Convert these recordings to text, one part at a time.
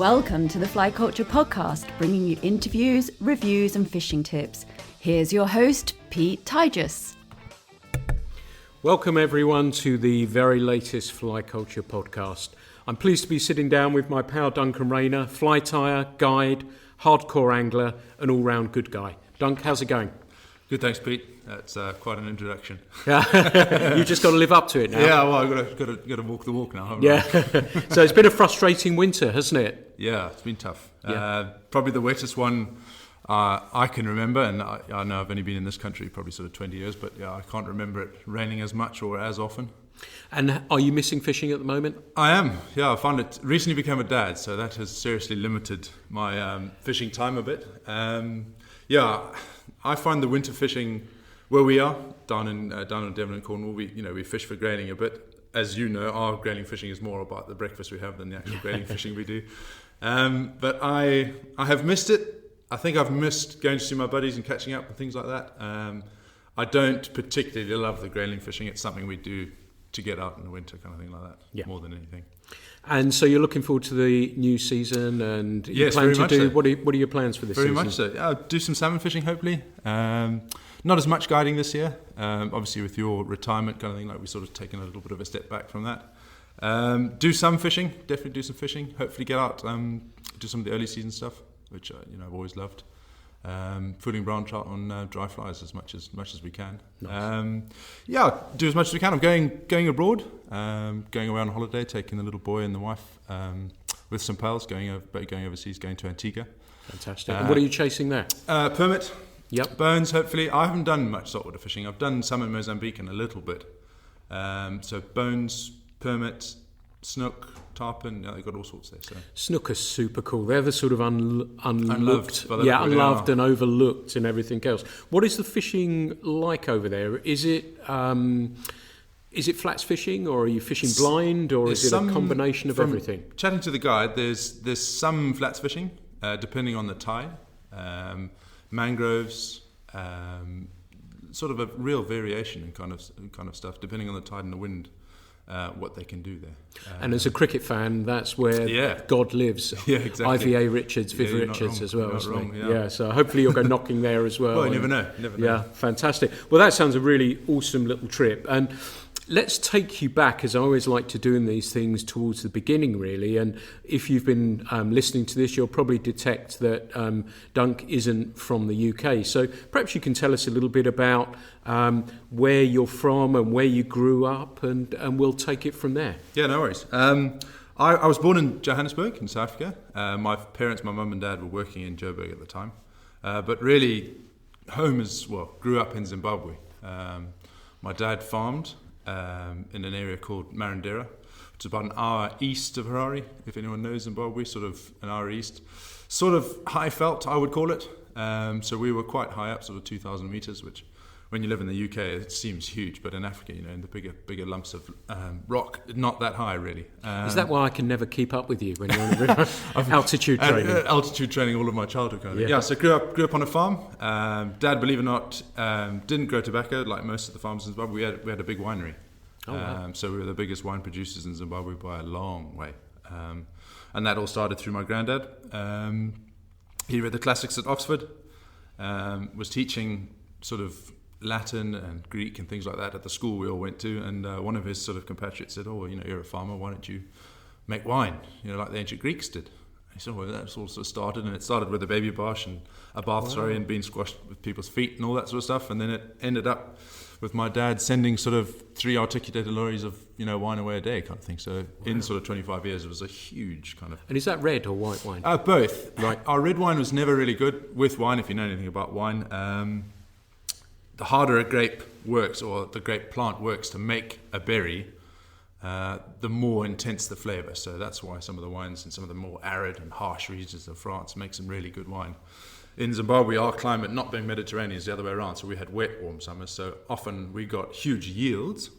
Welcome to the Fly Culture Podcast, bringing you interviews, reviews and fishing tips. Here's your host, Pete Tigers. Welcome everyone to the very latest Fly Culture Podcast. I'm pleased to be sitting down with my pal Duncan Raynor, fly tyer, guide, hardcore angler and all-round good guy. Dunk, how's it going? Good, thanks, Pete. That's quite an introduction. You've just got to live up to it now. Yeah, well, I've got to walk the walk now, haven't I? So it's been a frustrating winter, hasn't it? Yeah, it's been tough. Yeah. Probably the wettest one I can remember, and I know I've only been in this country probably sort of 20 years, but yeah, I can't remember it raining as much or as often. And are you missing fishing at the moment? I am, yeah. I found it, recently became a dad, so that has seriously limited my fishing time a bit. I find the winter fishing where we are down in Devon and Cornwall. We fish for grayling a bit. As you know, our grayling fishing is more about the breakfast we have than the actual grayling fishing we do. But I have missed it. I think I've missed going to see my buddies and catching up and things like that. I don't particularly love the grayling fishing. It's something we do to get out in the winter, kind of thing like that, more than anything. And so you're looking forward to the new season, and you yes, plan very to much do. So. What are your plans for this very season? Very much so. Yeah, do some salmon fishing, hopefully. Not as much guiding this year. Obviously, with your retirement kind of thing, like we've sort of taken a little bit of a step back from that. Do some fishing. Definitely do some fishing. Hopefully, get out, do some of the early season stuff, which I've always loved. Fooling brown trout on dry flies as much as we can. Nice. Do as much as we can. I'm going abroad, going away on holiday, taking the little boy and the wife with some pals, going overseas, going to Antigua. Fantastic. And what are you chasing there? Permit. Yep. Bones, hopefully. I haven't done much saltwater fishing. I've done some in Mozambique and a little bit. So bones, permit, snook, tarpon, they've got all sorts there. So. Snook are super cool. They're the sort of unlooked, unloved and overlooked and everything else. What is the fishing like over there? Is it flats fishing, or are you fishing blind, or is it a combination of everything? Chatting to the guide, there's some flats fishing, depending on the tide. Mangroves, sort of a real variation in kind of stuff, depending on the tide and the wind. What they can do there. And as a cricket fan, that's where God lives. Yeah, exactly. IVA Richards, Viv Richards wrong. as well. Not wrong, yeah, so hopefully you'll go knocking there as well. Well, you never know. Yeah, fantastic. Well, that sounds a really awesome little trip. And let's take you back, as I always like to do in these things, towards the beginning, really. And if you've been listening to this, you'll probably detect that Dunk isn't from the UK. So perhaps you can tell us a little bit about where you're from and where you grew up, and we'll take it from there. Yeah, no worries. I was born in Johannesburg, in South Africa. My parents, my mum and dad, were working in Joburg at the time. But really, grew up in Zimbabwe. My dad farmed in an area called Marandera, which is about an hour east of Harare, if anyone knows Zimbabwe, sort of an hour east. Sort of high felt, I would call it. So we were quite high up, sort of 2,000 metres, which when you live in the UK, it seems huge, but in Africa, in the bigger lumps of rock, not that high, really. Is that why I can never keep up with you when you're on the river? Altitude training. Altitude training all of my childhood, kind of. Yeah, so grew up on a farm. Dad, believe it or not, didn't grow tobacco like most of the farms in Zimbabwe. We had a big winery. Oh, wow. So we were the biggest wine producers in Zimbabwe by a long way. And that all started through my granddad. He read the classics at Oxford, was teaching sort of Latin and Greek and things like that at the school we all went to, and one of his sort of compatriots said, you're a farmer, why don't you make wine, like the ancient Greeks did. And he said, well, that's all sort of started, and it started with a baby bash and a bath, and being squashed with people's feet and all that sort of stuff, and then it ended up with my dad sending sort of 3 articulated lorries of wine away a day kind of thing. So in sort of 25 years, it was a huge kind of... And is that red or white wine? Both. Right. Our red wine was never really good with wine, if you know anything about wine. The harder a grape works, or the grape plant works to make a berry, the more intense the flavour. So that's why some of the wines in some of the more arid and harsh regions of France make some really good wine. In Zimbabwe, our climate, not being Mediterranean, is the other way around. So we had wet, warm summers. So often we got huge yields,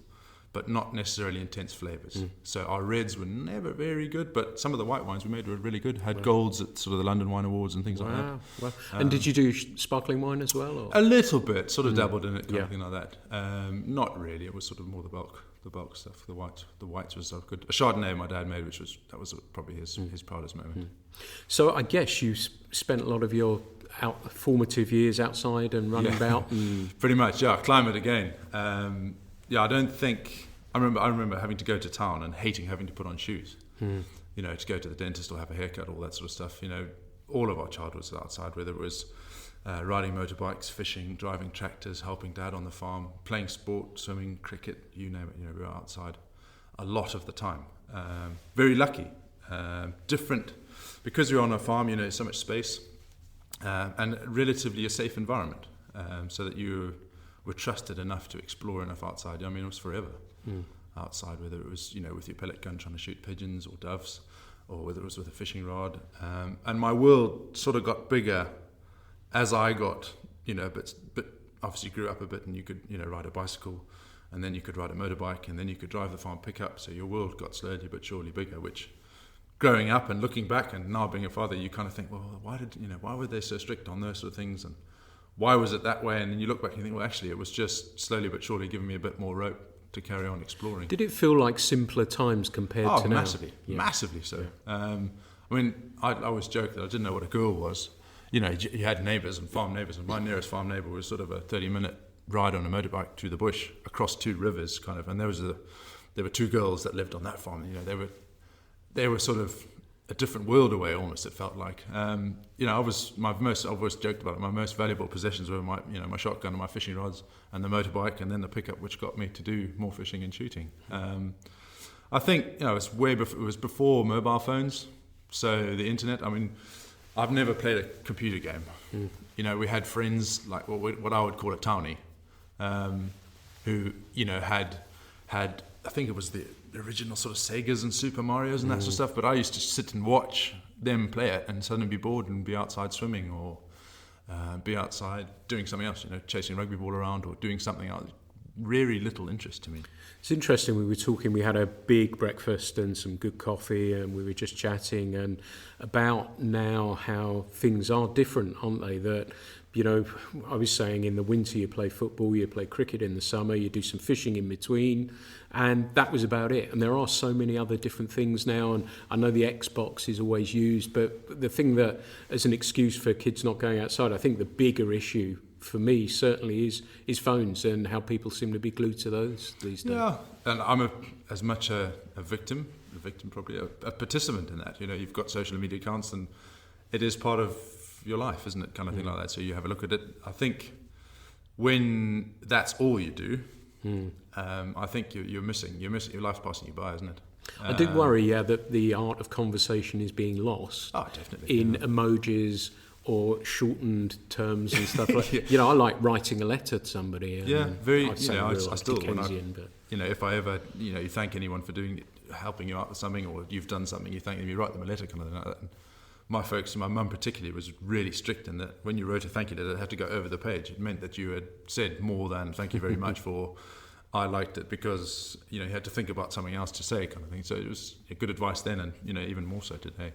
but not necessarily intense flavours. So our reds were never very good, but some of the white wines we made were really good. Had golds at sort of the London Wine Awards and things like that. Wow. And did you do sparkling wine as well? Or? A little bit, sort of dabbled in it, kind of thing like that. Not really. It was sort of more the bulk stuff. The whites was so good. A Chardonnay my dad made, that was probably his proudest moment. So I guess you spent a lot of your formative years outside and running about. Pretty much, yeah. Climate again. I don't think I remember having to go to town and hating having to put on shoes. You know, to go to the dentist or have a haircut, all that sort of stuff. You know, all of our childhood was outside, whether it was riding motorbikes, fishing, driving tractors, helping dad on the farm, playing sport, swimming, cricket, you name it. You know, we were outside a lot of the time. Very lucky. Different, because we were on a farm, you know, so much space, and relatively a safe environment, so that you were trusted enough to explore enough outside. I mean, it was forever outside, whether it was, you know, with your pellet gun trying to shoot pigeons or doves, or whether it was with a fishing rod. And my world sort of got bigger as I got, you know, but obviously grew up a bit, and you could, you know, ride a bicycle, and then you could ride a motorbike, and then you could drive the farm pickup. So your world got slowly but surely bigger, which, growing up and looking back and now being a father, you kind of think, well, why were they so strict on those sort of things, and why was it that way? And then you look back and you think, well, actually, it was just slowly but surely giving me a bit more rope to carry on exploring. Did it feel like simpler times compared to now? Massively so. I mean, I always joke that I didn't know what a girl was. You know, you had neighbours and farm neighbours, and my nearest farm neighbour was sort of a 30-minute ride on a motorbike through the bush across two rivers, kind of. And there were two girls that lived on that farm. You know, they were sort of a different world away, almost. It felt like. You know, I've always joked about it. My most valuable possessions were my shotgun and my fishing rods and the motorbike, and then the pickup, which got me to do more fishing and shooting. I think, you know, it was before mobile phones, so the internet. I mean, I've never played a computer game. You know, we had friends like what I would call a townie, who, you know, had I think it was the original sort of Segas and Super Marios and that sort of stuff. But I used to sit and watch them play it and suddenly be bored and be outside swimming, or be outside doing something else. You know, chasing a rugby ball around or doing something else. Really little interest to me. It's interesting, we were talking, we had a big breakfast and some good coffee, and we were just chatting and about now how things are different, aren't they? That, you know, I was saying in the winter you play football, you play cricket in the summer, you do some fishing in between, and that was about it. And there are so many other different things now, and I know the Xbox is always used, but the thing that, as an excuse for kids not going outside, I think the bigger issue for me certainly is phones, and how people seem to be glued to those these days. Yeah, and I'm as much a victim probably, a participant in that. You know, you've got social media accounts, and it is part of your life, isn't it? Kind of thing like that. So you have a look at it. I think when that's all you do, I think you're missing your life's passing you by, isn't it? I did worry, that the art of conversation is being lost. Oh, definitely. In emojis or shortened terms and stuff like that. You know, I like writing a letter to somebody. Very. I still, but you know, if I ever, you know, you thank anyone for helping you out with something, or you've done something, you thank them, you write them a letter, kind of thing like that. And my folks, my mum particularly, was really strict in that when you wrote a thank you letter, it had to go over the page. It meant that you had said more than thank you very much for I liked it, because, you know, you had to think about something else to say, kind of thing. So it was good advice then, and, you know, even more so today.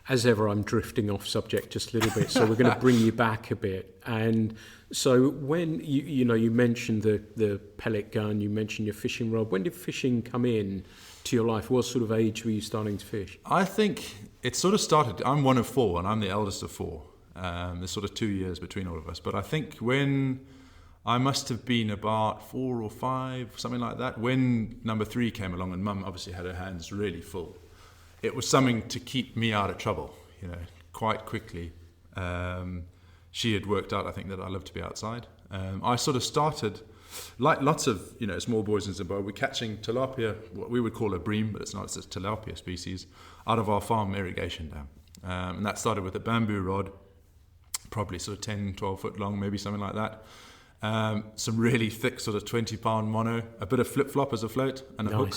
As ever, I'm drifting off subject just a little bit, so we're going to bring you back a bit. And so when you mentioned the pellet gun, you mentioned your fishing rod. When did fishing come in to your life? What sort of age were you starting to fish? I think it sort of started. I'm one of four, and I'm the eldest of four. There's sort of 2 years between all of us. But I think when I must have been about 4 or 5, something like that, when number 3 came along, and Mum obviously had her hands really full. It was something to keep me out of trouble, you know, quite quickly. She had worked out, I think, that I love to be outside. I sort of started, like lots of, you know, small boys in Zimbabwe, catching tilapia, what we would call a bream, but it's not, it's a tilapia species, out of our farm irrigation dam. And that started with a bamboo rod, probably sort of 10, 12 foot long, maybe something like that. Some really thick sort of 20-pound mono, a bit of flip-flop as a float, and a hook.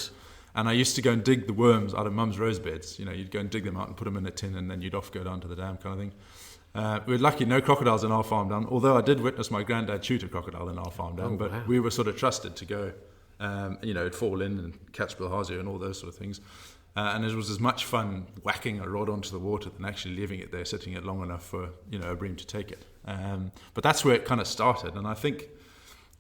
And I used to go and dig the worms out of Mum's rose beds. You know, you'd go and dig them out and put them in a tin, and then you'd go down to the dam, kind of thing. We were lucky, no crocodiles in our farm dam, although I did witness my granddad shoot a crocodile in our farm dam. But we were sort of trusted to go, you know, it'd fall in and catch bilharzia and all those sort of things. And it was as much fun whacking a rod onto the water than actually leaving it there, sitting it long enough for, you know, a bream to take it. But that's where it kind of started. And I think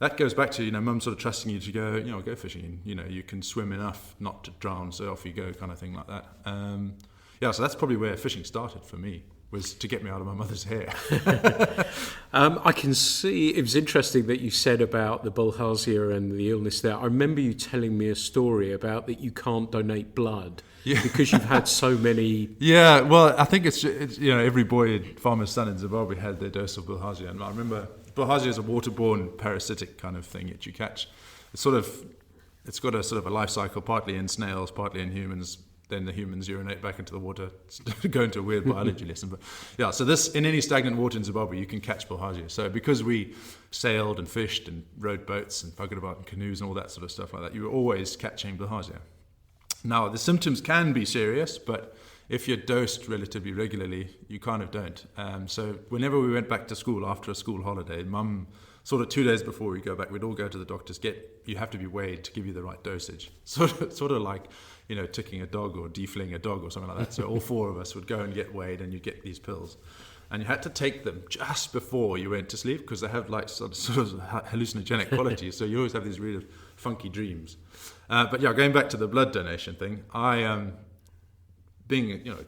that goes back to, mum sort of trusting you to go fishing, and, you can swim enough not to drown, so off you go, kind of thing like that. So that's probably where fishing started for me, was to get me out of my mother's hair. I can see, it was interesting that you said about the bilharzia and the illness there. I remember you telling me a story about that you can't donate blood because you've had so many... Yeah, well, I think it's every boy, farmer's son in Zimbabwe had their dose of bilharzia. And I remember bilharzia is a waterborne parasitic kind of thing that you catch. It's got a sort of a life cycle, partly in snails, partly in humans. Then the humans urinate back into the water, go into a weird biology lesson. But so this, in any stagnant water in Zimbabwe, you can catch bilharzia. So because we sailed and fished and rowed boats and buggered about in canoes and all that sort of stuff like that, you were always catching bilharzia. Now, the symptoms can be serious, but if you're dosed relatively regularly, you kind of don't. So whenever we went back to school after a school holiday, Mum, sort of 2 days before we go back, we'd all go to the doctors, you have to be weighed to give you the right dosage. Sort of like, ticking a dog or defleeing a dog or something like that. So all 4 of us would go and get weighed, and you'd get these pills. And you had to take them just before you went to sleep, because they have like sort of hallucinogenic qualities. So you always have these really funky dreams. But going back to the blood donation thing, I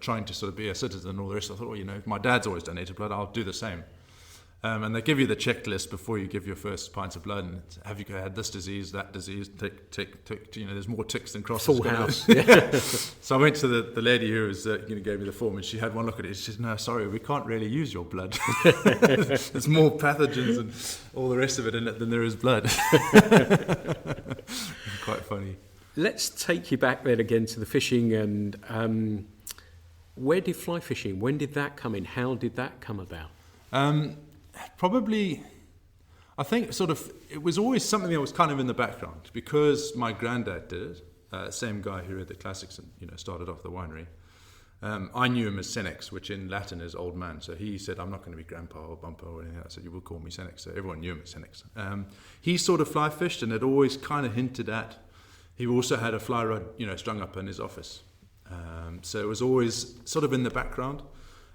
trying to sort of be a citizen and all the rest, I thought, my dad's always donated blood, I'll do the same. And they give you the checklist before you give your first pints of blood. And have you had this disease, that disease? Tick. There's more ticks than crosses. Full house. So I went to the lady who was gave me the form, and she had one look at it. She said, "No, sorry, we can't really use your blood. There's more pathogens and all the rest of it in it than there is blood." Quite funny. Let's take you back then again to the fishing, and where did fly fishing? When did that come in? How did that come about? Probably, I think it was always something that was kind of in the background, because my granddad did it, same guy who read the classics and started off the winery. I knew him as Senex, which in Latin is old man. So he said, "I'm not going to be grandpa or bumper or anything like that, so you will call me Senex." So everyone knew him as Senex. He sort of fly fished, and had always kind of hinted at. He also had a fly rod, strung up in his office. So it was always sort of in the background.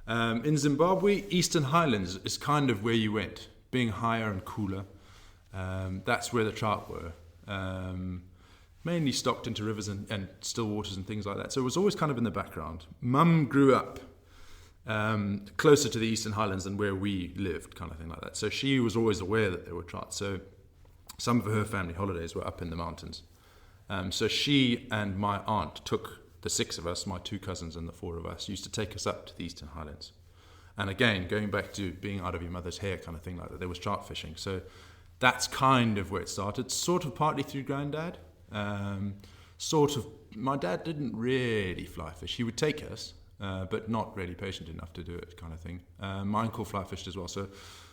In Zimbabwe, Eastern Highlands is kind of where you went, being higher and cooler. That's where the trout were. Mainly stocked into rivers and still waters and things like that. So it was always kind of in the background. Mum grew up closer to the Eastern Highlands than where we lived, kind of thing like that. So she was always aware that there were trout. So some of her family holidays were up in the mountains. So she and my aunt took the 6 of us, my 2 cousins and the 4 of us, used to take us up to the Eastern Highlands. And again, going back to being out of your mother's hair kind of thing like that, there was trout fishing. So that's kind of where it started, sort of partly through Granddad. My dad didn't really fly fish. He would take us, but not really patient enough to do it, kind of thing. My uncle fly fished as well, so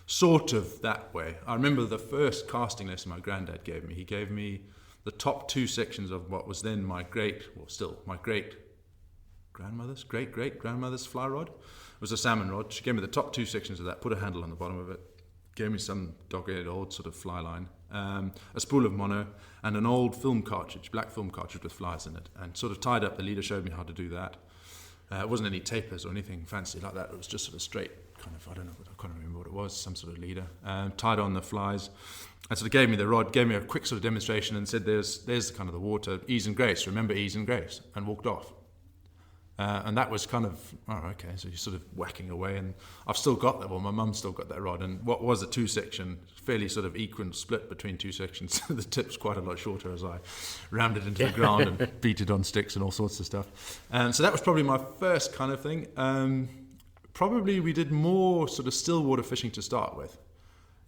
sort of that way. I remember the first casting lesson my granddad gave me. He gave me the top 2 sections of what was then my great-great-grandmother's fly rod. It was a salmon rod. She gave me the top 2 sections of that, put a handle on the bottom of it, gave me some dog-eared old sort of fly line, a spool of mono, and an old film cartridge, black film cartridge with flies in it, and sort of tied up. The leader showed me how to do that. It wasn't any tapers or anything fancy like that. It was just sort of straight, kind of, I can't remember what it was, some sort of leader. Tied on the flies, and sort of gave me the rod, gave me a quick sort of demonstration, and said, there's kind of the water, ease and grace, remember ease and grace, and walked off. And that was kind of, okay, so you're sort of whacking away, and I've still got that, my mum's still got that rod, and what was a 2-section, fairly sort of equal split between 2 sections, the tip's quite a lot shorter as I rammed it into the ground and beat it on sticks and all sorts of stuff. So that was probably my first kind of thing. Probably we did more sort of still water fishing to start with.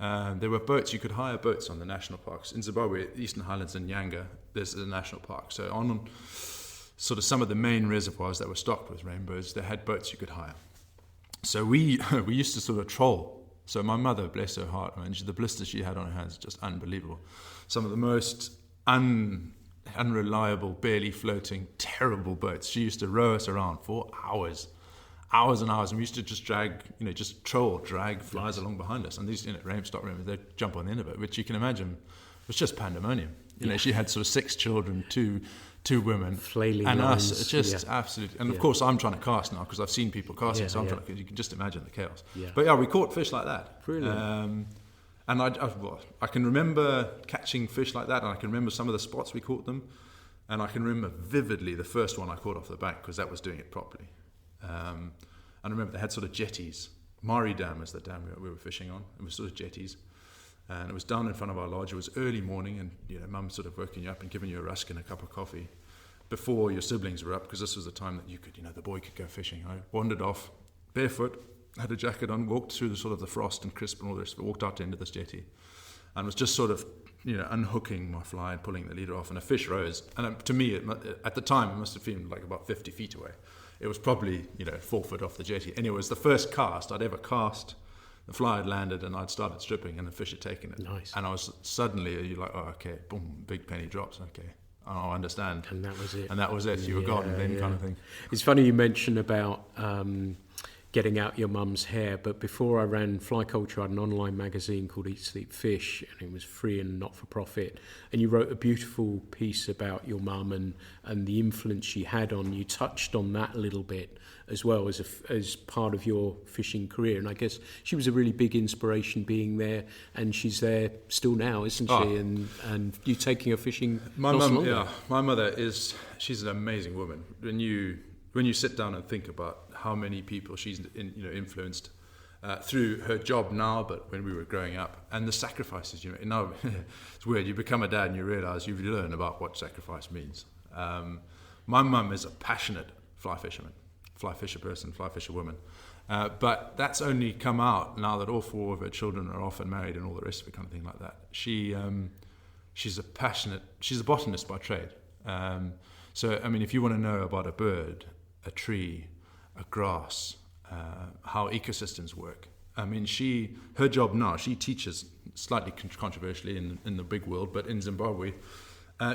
There were boats, you could hire boats on the national parks. In Zimbabwe, Eastern Highlands and Nyanga, there's a national park. So on sort of some of the main reservoirs that were stocked with rainbows, they had boats you could hire. So we used to sort of troll. So my mother, bless her heart, the blisters she had on her hands, just unbelievable. Some of the most unreliable, barely floating, terrible boats. She used to row us around for hours and hours, and we used to just drag flies along behind us. And these, stock rainbows, they'd jump on the end of it, which you can imagine was just pandemonium. She had sort of 6 children, two women, flailing and lines. Us. Just absolutely. And of course, I'm trying to cast now because I've seen people casting, so I'm trying to. You can just imagine the chaos. Yeah. But we caught fish like that. Brilliant. And I can remember catching fish like that, and I can remember some of the spots we caught them, and I can remember vividly the first one I caught off the bank, because that was doing it properly. And I remember they had sort of jetties. Mari Dam is the dam we were fishing on. It was sort of jetties. And it was down in front of our lodge. It was early morning, and Mum sort of woken you up and giving you a rusk and a cup of coffee before your siblings were up, because this was the time that you could, the boy could go fishing. I wandered off barefoot, had a jacket on, walked through the sort of the frost and crisp and all this, walked out into this jetty, and was just sort of, unhooking my fly and pulling the leader off, and a fish rose. And to me, at the time, it must have seemed like about 50 feet away. It was probably, 4 foot off the jetty. And it was the first cast I'd ever cast. The fly had landed, and I'd started stripping, and the fish had taken it. Nice. And I was suddenly, you're like, oh, okay, boom, big penny drops, okay. Oh, I understand. And that was it. And that was it. You were gone then, kind of thing. It's funny you mention about getting out your mum's hair, but before I ran Fly Culture, I had an online magazine called Eat, Sleep, Fish, and it was free and not for profit. And you wrote a beautiful piece about your mum and the influence she had on you. Touched on that a little bit as well as part of your fishing career. And I guess she was a really big inspiration being there, and she's there still now, isn't she? And you taking her fishing. My mum, my mother she's an amazing woman. When you sit down and think about how many people she's influenced through her job now, but when we were growing up, and the sacrifices, now it's weird, you become a dad and you realise you learn about what sacrifice means. My mum is a passionate fly fisher person, fly fisher woman, but that's only come out now that all 4 of her children are off and married and all the rest of it, kind of thing like that. She's a botanist by trade. So, I mean, if you want to know about a bird, a tree, a grass, how ecosystems work. I mean, her job now, she teaches, slightly controversially in the big world, but in Zimbabwe,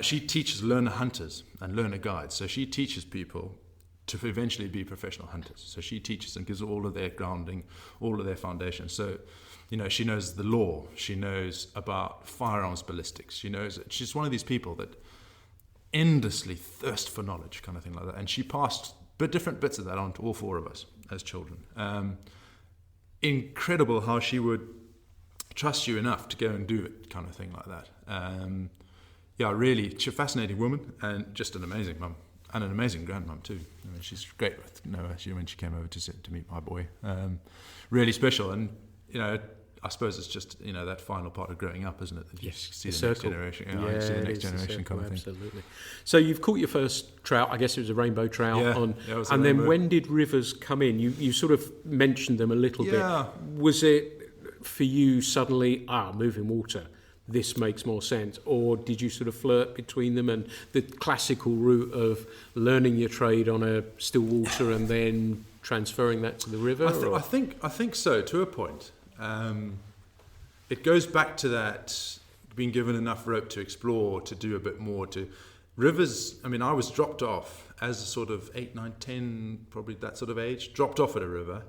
she teaches learner hunters and learner guides. So she teaches people to eventually be professional hunters. So she teaches and gives all of their grounding, all of their foundation. So, she knows the law. She knows about firearms ballistics. She's one of these people that endlessly thirst for knowledge, kind of thing like that. And she passed different bits of that on to all 4 of us as children. Incredible how she would trust you enough to go and do it, kind of thing like that. Really, she's a fascinating woman and just an amazing mum and an amazing grandmum too. I mean, she's great with Noah when she came over to meet my boy. Really special, and I suppose it's just that final part of growing up, isn't it? That you see the next generation. You see the next generation kind of thing. Absolutely. So you've caught your first trout. I guess it was a rainbow trout. And then when did rivers come in? You sort of mentioned them a little bit. Was it for you suddenly moving water? This makes more sense, or did you sort of flirt between them and the classical route of learning your trade on a still water and then transferring that to the river? I think so, to a point. It goes back to that being given enough rope to explore, to do a bit more. To rivers, I mean, I was dropped off as a sort of 8, 9, 10, probably that sort of age, dropped off at a river,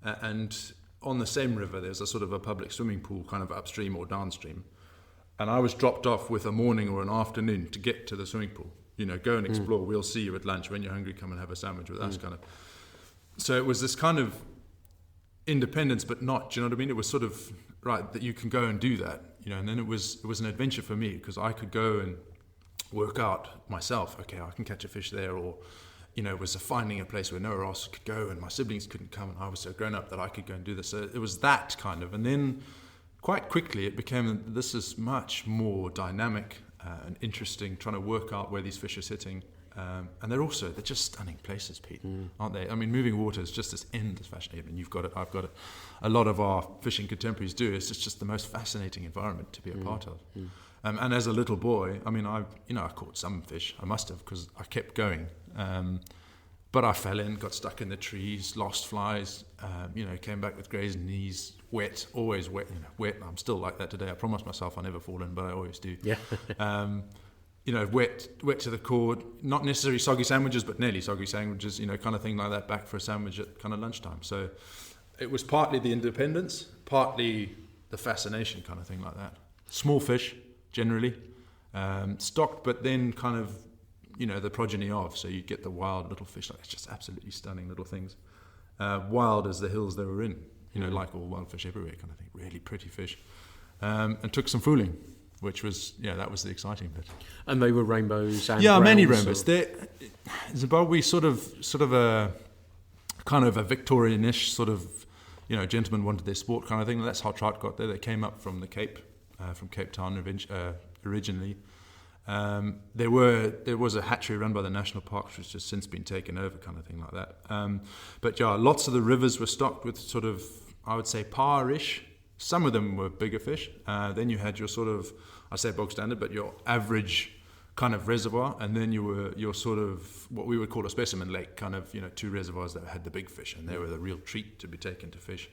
and on the same river there's a sort of a public swimming pool kind of upstream or downstream, and I was dropped off with a morning or an afternoon to get to the swimming pool. Go and explore, we'll see you at lunch. When you're hungry, come and have a sandwich with us, kind of. So it was this kind of independence, but not, do you know what I mean? It was sort of right that you can go and do that, and then it was an adventure for me, because I could go and work out myself, okay, I can catch a fish there, or it was finding a place where nowhere else could go, and my siblings couldn't come, and I was so grown up that I could go and do this. So it was that kind of, and then quite quickly it became, this is much more dynamic and interesting, trying to work out where these fish are sitting. And they're just stunning places, Pete, aren't they? I mean, moving water is just this endless fascinating. I mean, you've got it, I've got it. A lot of our fishing contemporaries do. It's just the most fascinating environment to be a part of. And as a little boy, I mean, I caught some fish. I must have, because I kept going. But I fell in, got stuck in the trees, lost flies. Came back with grazed knees, wet, always wet. Wet. I'm still like that today. I promised myself I never fall in, but I always do. Yeah. Wet to the core, not necessarily soggy sandwiches, but nearly soggy sandwiches, kind of thing like that, back for a sandwich at kind of lunchtime. So it was partly the independence, partly the fascination, kind of thing like that. Small fish, generally, stocked, but then kind of, the progeny of, so you get the wild little fish, like it's just absolutely stunning little things. Wild as the hills they were in, like all wild fish everywhere, kind of thing, really pretty fish. and took some fooling, which was, that was the exciting bit. And they were rainbows and many browns, rainbows. Zimbabwe sort of a kind of a Victorian-ish sort of, gentlemen wanted their sport kind of thing. That's how trout got there. They came up from the Cape, from Cape Town originally. There was a hatchery run by the national parks, which has since been taken over, kind of thing like that. But lots of the rivers were stocked with sort of, I would say, par-ish. Some of them were bigger fish. Then you had your sort of, I say bog standard, but your average kind of reservoir, and then your sort of what we would call a specimen lake, kind of 2 reservoirs that had the big fish, and they were the real treat to be taken to fish.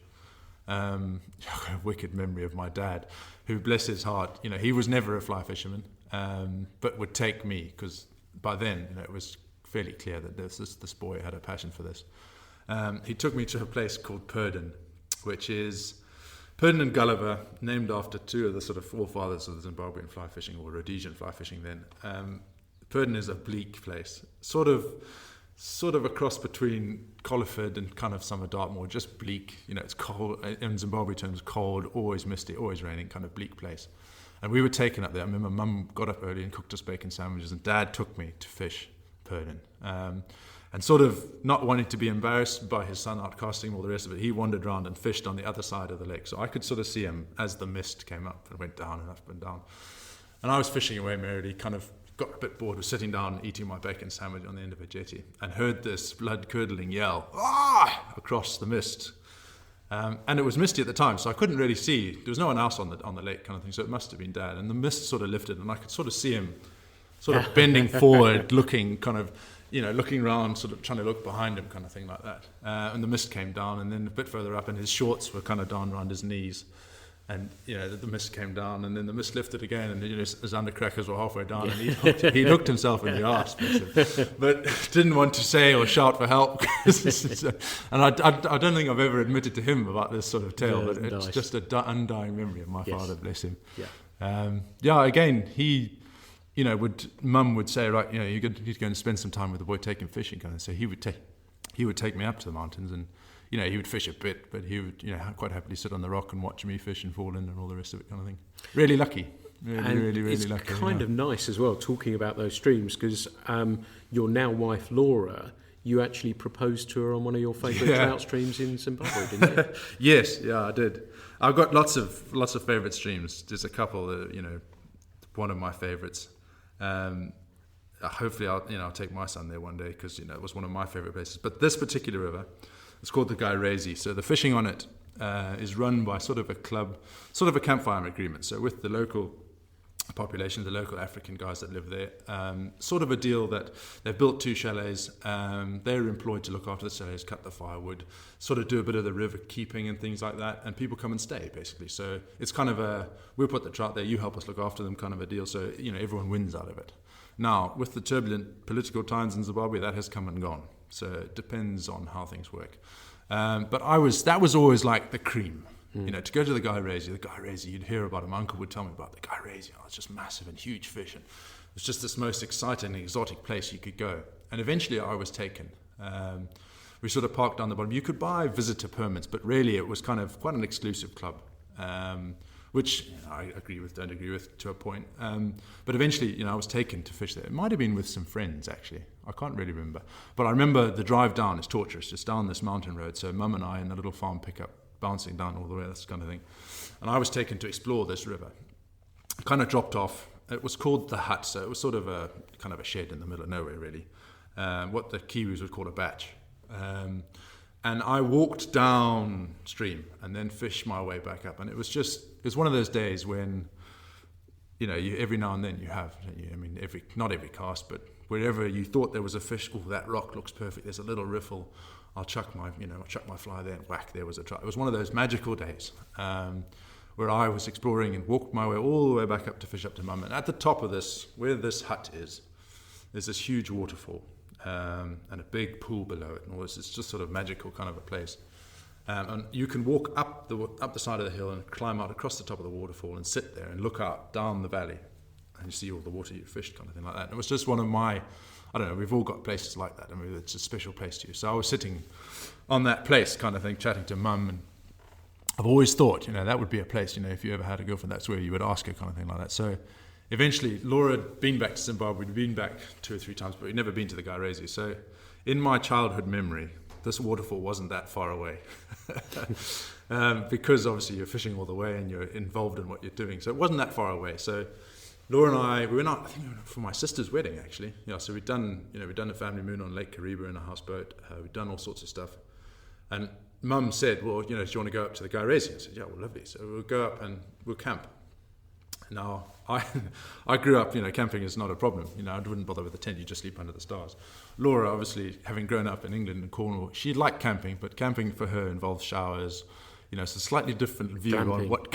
I've got a wicked memory of my dad, who, bless his heart, he was never a fly fisherman, but would take me, because by then it was fairly clear that this boy had a passion for this. He took me to a place called Purden, which is Purden and Gulliver, named after 2 of the sort of forefathers of the Zimbabwean fly fishing, or Rhodesian fly fishing then. Purden is a bleak place, sort of a cross between Colliford and kind of Summer Dartmoor, just bleak. It's cold, in Zimbabwe terms, cold, always misty, always raining, kind of bleak place. And we were taken up there. I remember Mum got up early and cooked us bacon sandwiches, and Dad took me to fish Purden. And sort of not wanting to be embarrassed by his son out casting all the rest of it, he wandered around and fished on the other side of the lake. So I could sort of see him as the mist came up and went down and up and down. And I was fishing away merrily, kind of got a bit bored, was sitting down eating my bacon sandwich on the end of a jetty, and heard this blood-curdling yell, "Ah!" across the mist. And it was misty at the time, so I couldn't really see. There was no one else on the lake, kind of thing, so it must have been Dad. And the mist sort of lifted, and I could sort of see him sort of bending forward, looking kind of, looking around, sort of trying to look behind him, kind of thing like that. And the mist came down, and then a bit further up, and his shorts were kind of down around his knees. And, the mist came down, and then the mist lifted again, and his undercrackers were halfway down, and he hooked himself in the arse, but didn't want to say or shout for help. And I don't think I've ever admitted to him about this sort of tale, but it's nice. Just an undying memory of my father, bless him. Again, he... Mum would say, right, you're going to spend some time with the boy taking fishing, kind of. So he would take me up to the mountains, and he would fish a bit, but he would quite happily sit on the rock and watch me fish and fall in and all the rest of it, kind of thing. Really lucky, really lucky. It's kind of nice as well, talking about those streams, because your now wife Laura, you actually proposed to her on one of your favourite trout streams in Zimbabwe, didn't you? Yes, I did. I've got lots of favourite streams. There's a couple that one of my favourites. Hopefully I'll take my son there one day, because it was one of my favourite places. But this particular river, it's called the Gairezi. So the fishing on it is run by sort of a club, sort of a campfire agreement. So with the local population, the local African guys that live there, sort of a deal that they've built 2 chalets. They're employed to look after the chalets, cut the firewood, sort of do a bit of the river keeping and things like that, and people come and stay, basically. So it's kind of we'll put the trout there, you help us look after them kind of a deal. So everyone wins out of it. Now, with the turbulent political times in Zimbabwe, that has come and gone. So it depends on how things work. But that was always like the cream. To go to the Gairezi, you'd hear about him. Uncle would tell me about the Gairezi. It's just massive and huge fish. And it was just this most exciting, exotic place you could go. And eventually I was taken. We sort of parked down the bottom. You could buy visitor permits, but really it was kind of quite an exclusive club, which I don't agree with to a point. But eventually, I was taken to fish there. It might have been with some friends, actually. I can't really remember. But I remember the drive down is torturous, just down this mountain road. So Mum and I in the little farm pickup, bouncing down all the way, that kind of thing. And I was taken to explore this river. Kind of dropped off. It was called the hut, so it was sort of a kind of a shed in the middle of nowhere, really. What the Kiwis would call a batch. And I walked downstream and then fished my way back up. And it was one of those days when, every now and then you have, not every cast, but wherever you thought there was a fish, that rock looks perfect, there's a little riffle, I'll chuck my fly there, and whack, there was a trout. It was one of those magical days where I was exploring and walked my way all the way back up to fish up to Mum. And at the top of this, where this hut is, there's this huge waterfall and a big pool below it, and all this. It's just sort of magical kind of a place. And you can walk up the side of the hill and climb out across the top of the waterfall and sit there and look out down the valley, and you see all the water you fished, kind of thing like that. And it was just one of my, I don't know, we've all got places like that. It's a special place to you. So I was sitting on that place kind of thing, chatting to Mum, I've always thought, that would be a place, if you ever had a girlfriend, that's where you would ask her, kind of thing like that. So eventually, Laura had been back to Zimbabwe. We'd been back 2 or 3 times, but we'd never been to the Gairezi. So in my childhood memory, this waterfall wasn't that far away. Because obviously you're fishing all the way and you're involved in what you're doing. So it wasn't that far away. So Laura and I, we went out, I think we went for my sister's wedding, actually. Yeah, so we'd done a family moon on Lake Kariba in a houseboat. We'd done all sorts of stuff. And Mum said, well, do you want to go up to the Gairezi? I said, yeah, well, lovely. So we'll go up and we'll camp. Now, I grew up, camping is not a problem. I wouldn't bother with a tent, you just sleep under the stars. Laura, obviously, having grown up in England and Cornwall, she liked camping, but camping for her involves showers. It's a slightly different view on what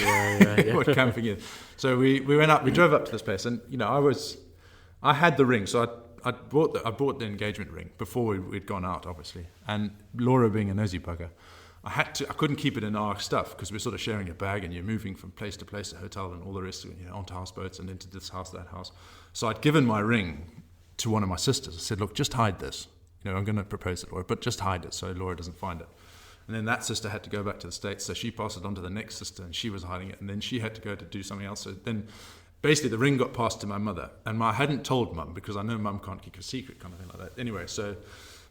what camping is. So we went up, we drove up to this place, and I had the ring, so I bought the engagement ring before we'd gone out, obviously. And Laura, being a nosy bugger, I couldn't keep it in our stuff because we're sort of sharing a bag and you're moving from place to place, a hotel and all the rest, onto houseboats and into this house, that house. So I'd given my ring to one of my sisters. I said, look, just hide this. I'm going to propose it, Laura, but just hide it so Laura doesn't find it. And then that sister had to go back to the States, so she passed it on to the next sister and she was hiding it. And then she had to go to do something else. So then basically the ring got passed to my mother. And I hadn't told Mum because I know Mum can't keep a secret, kind of thing like that. Anyway, so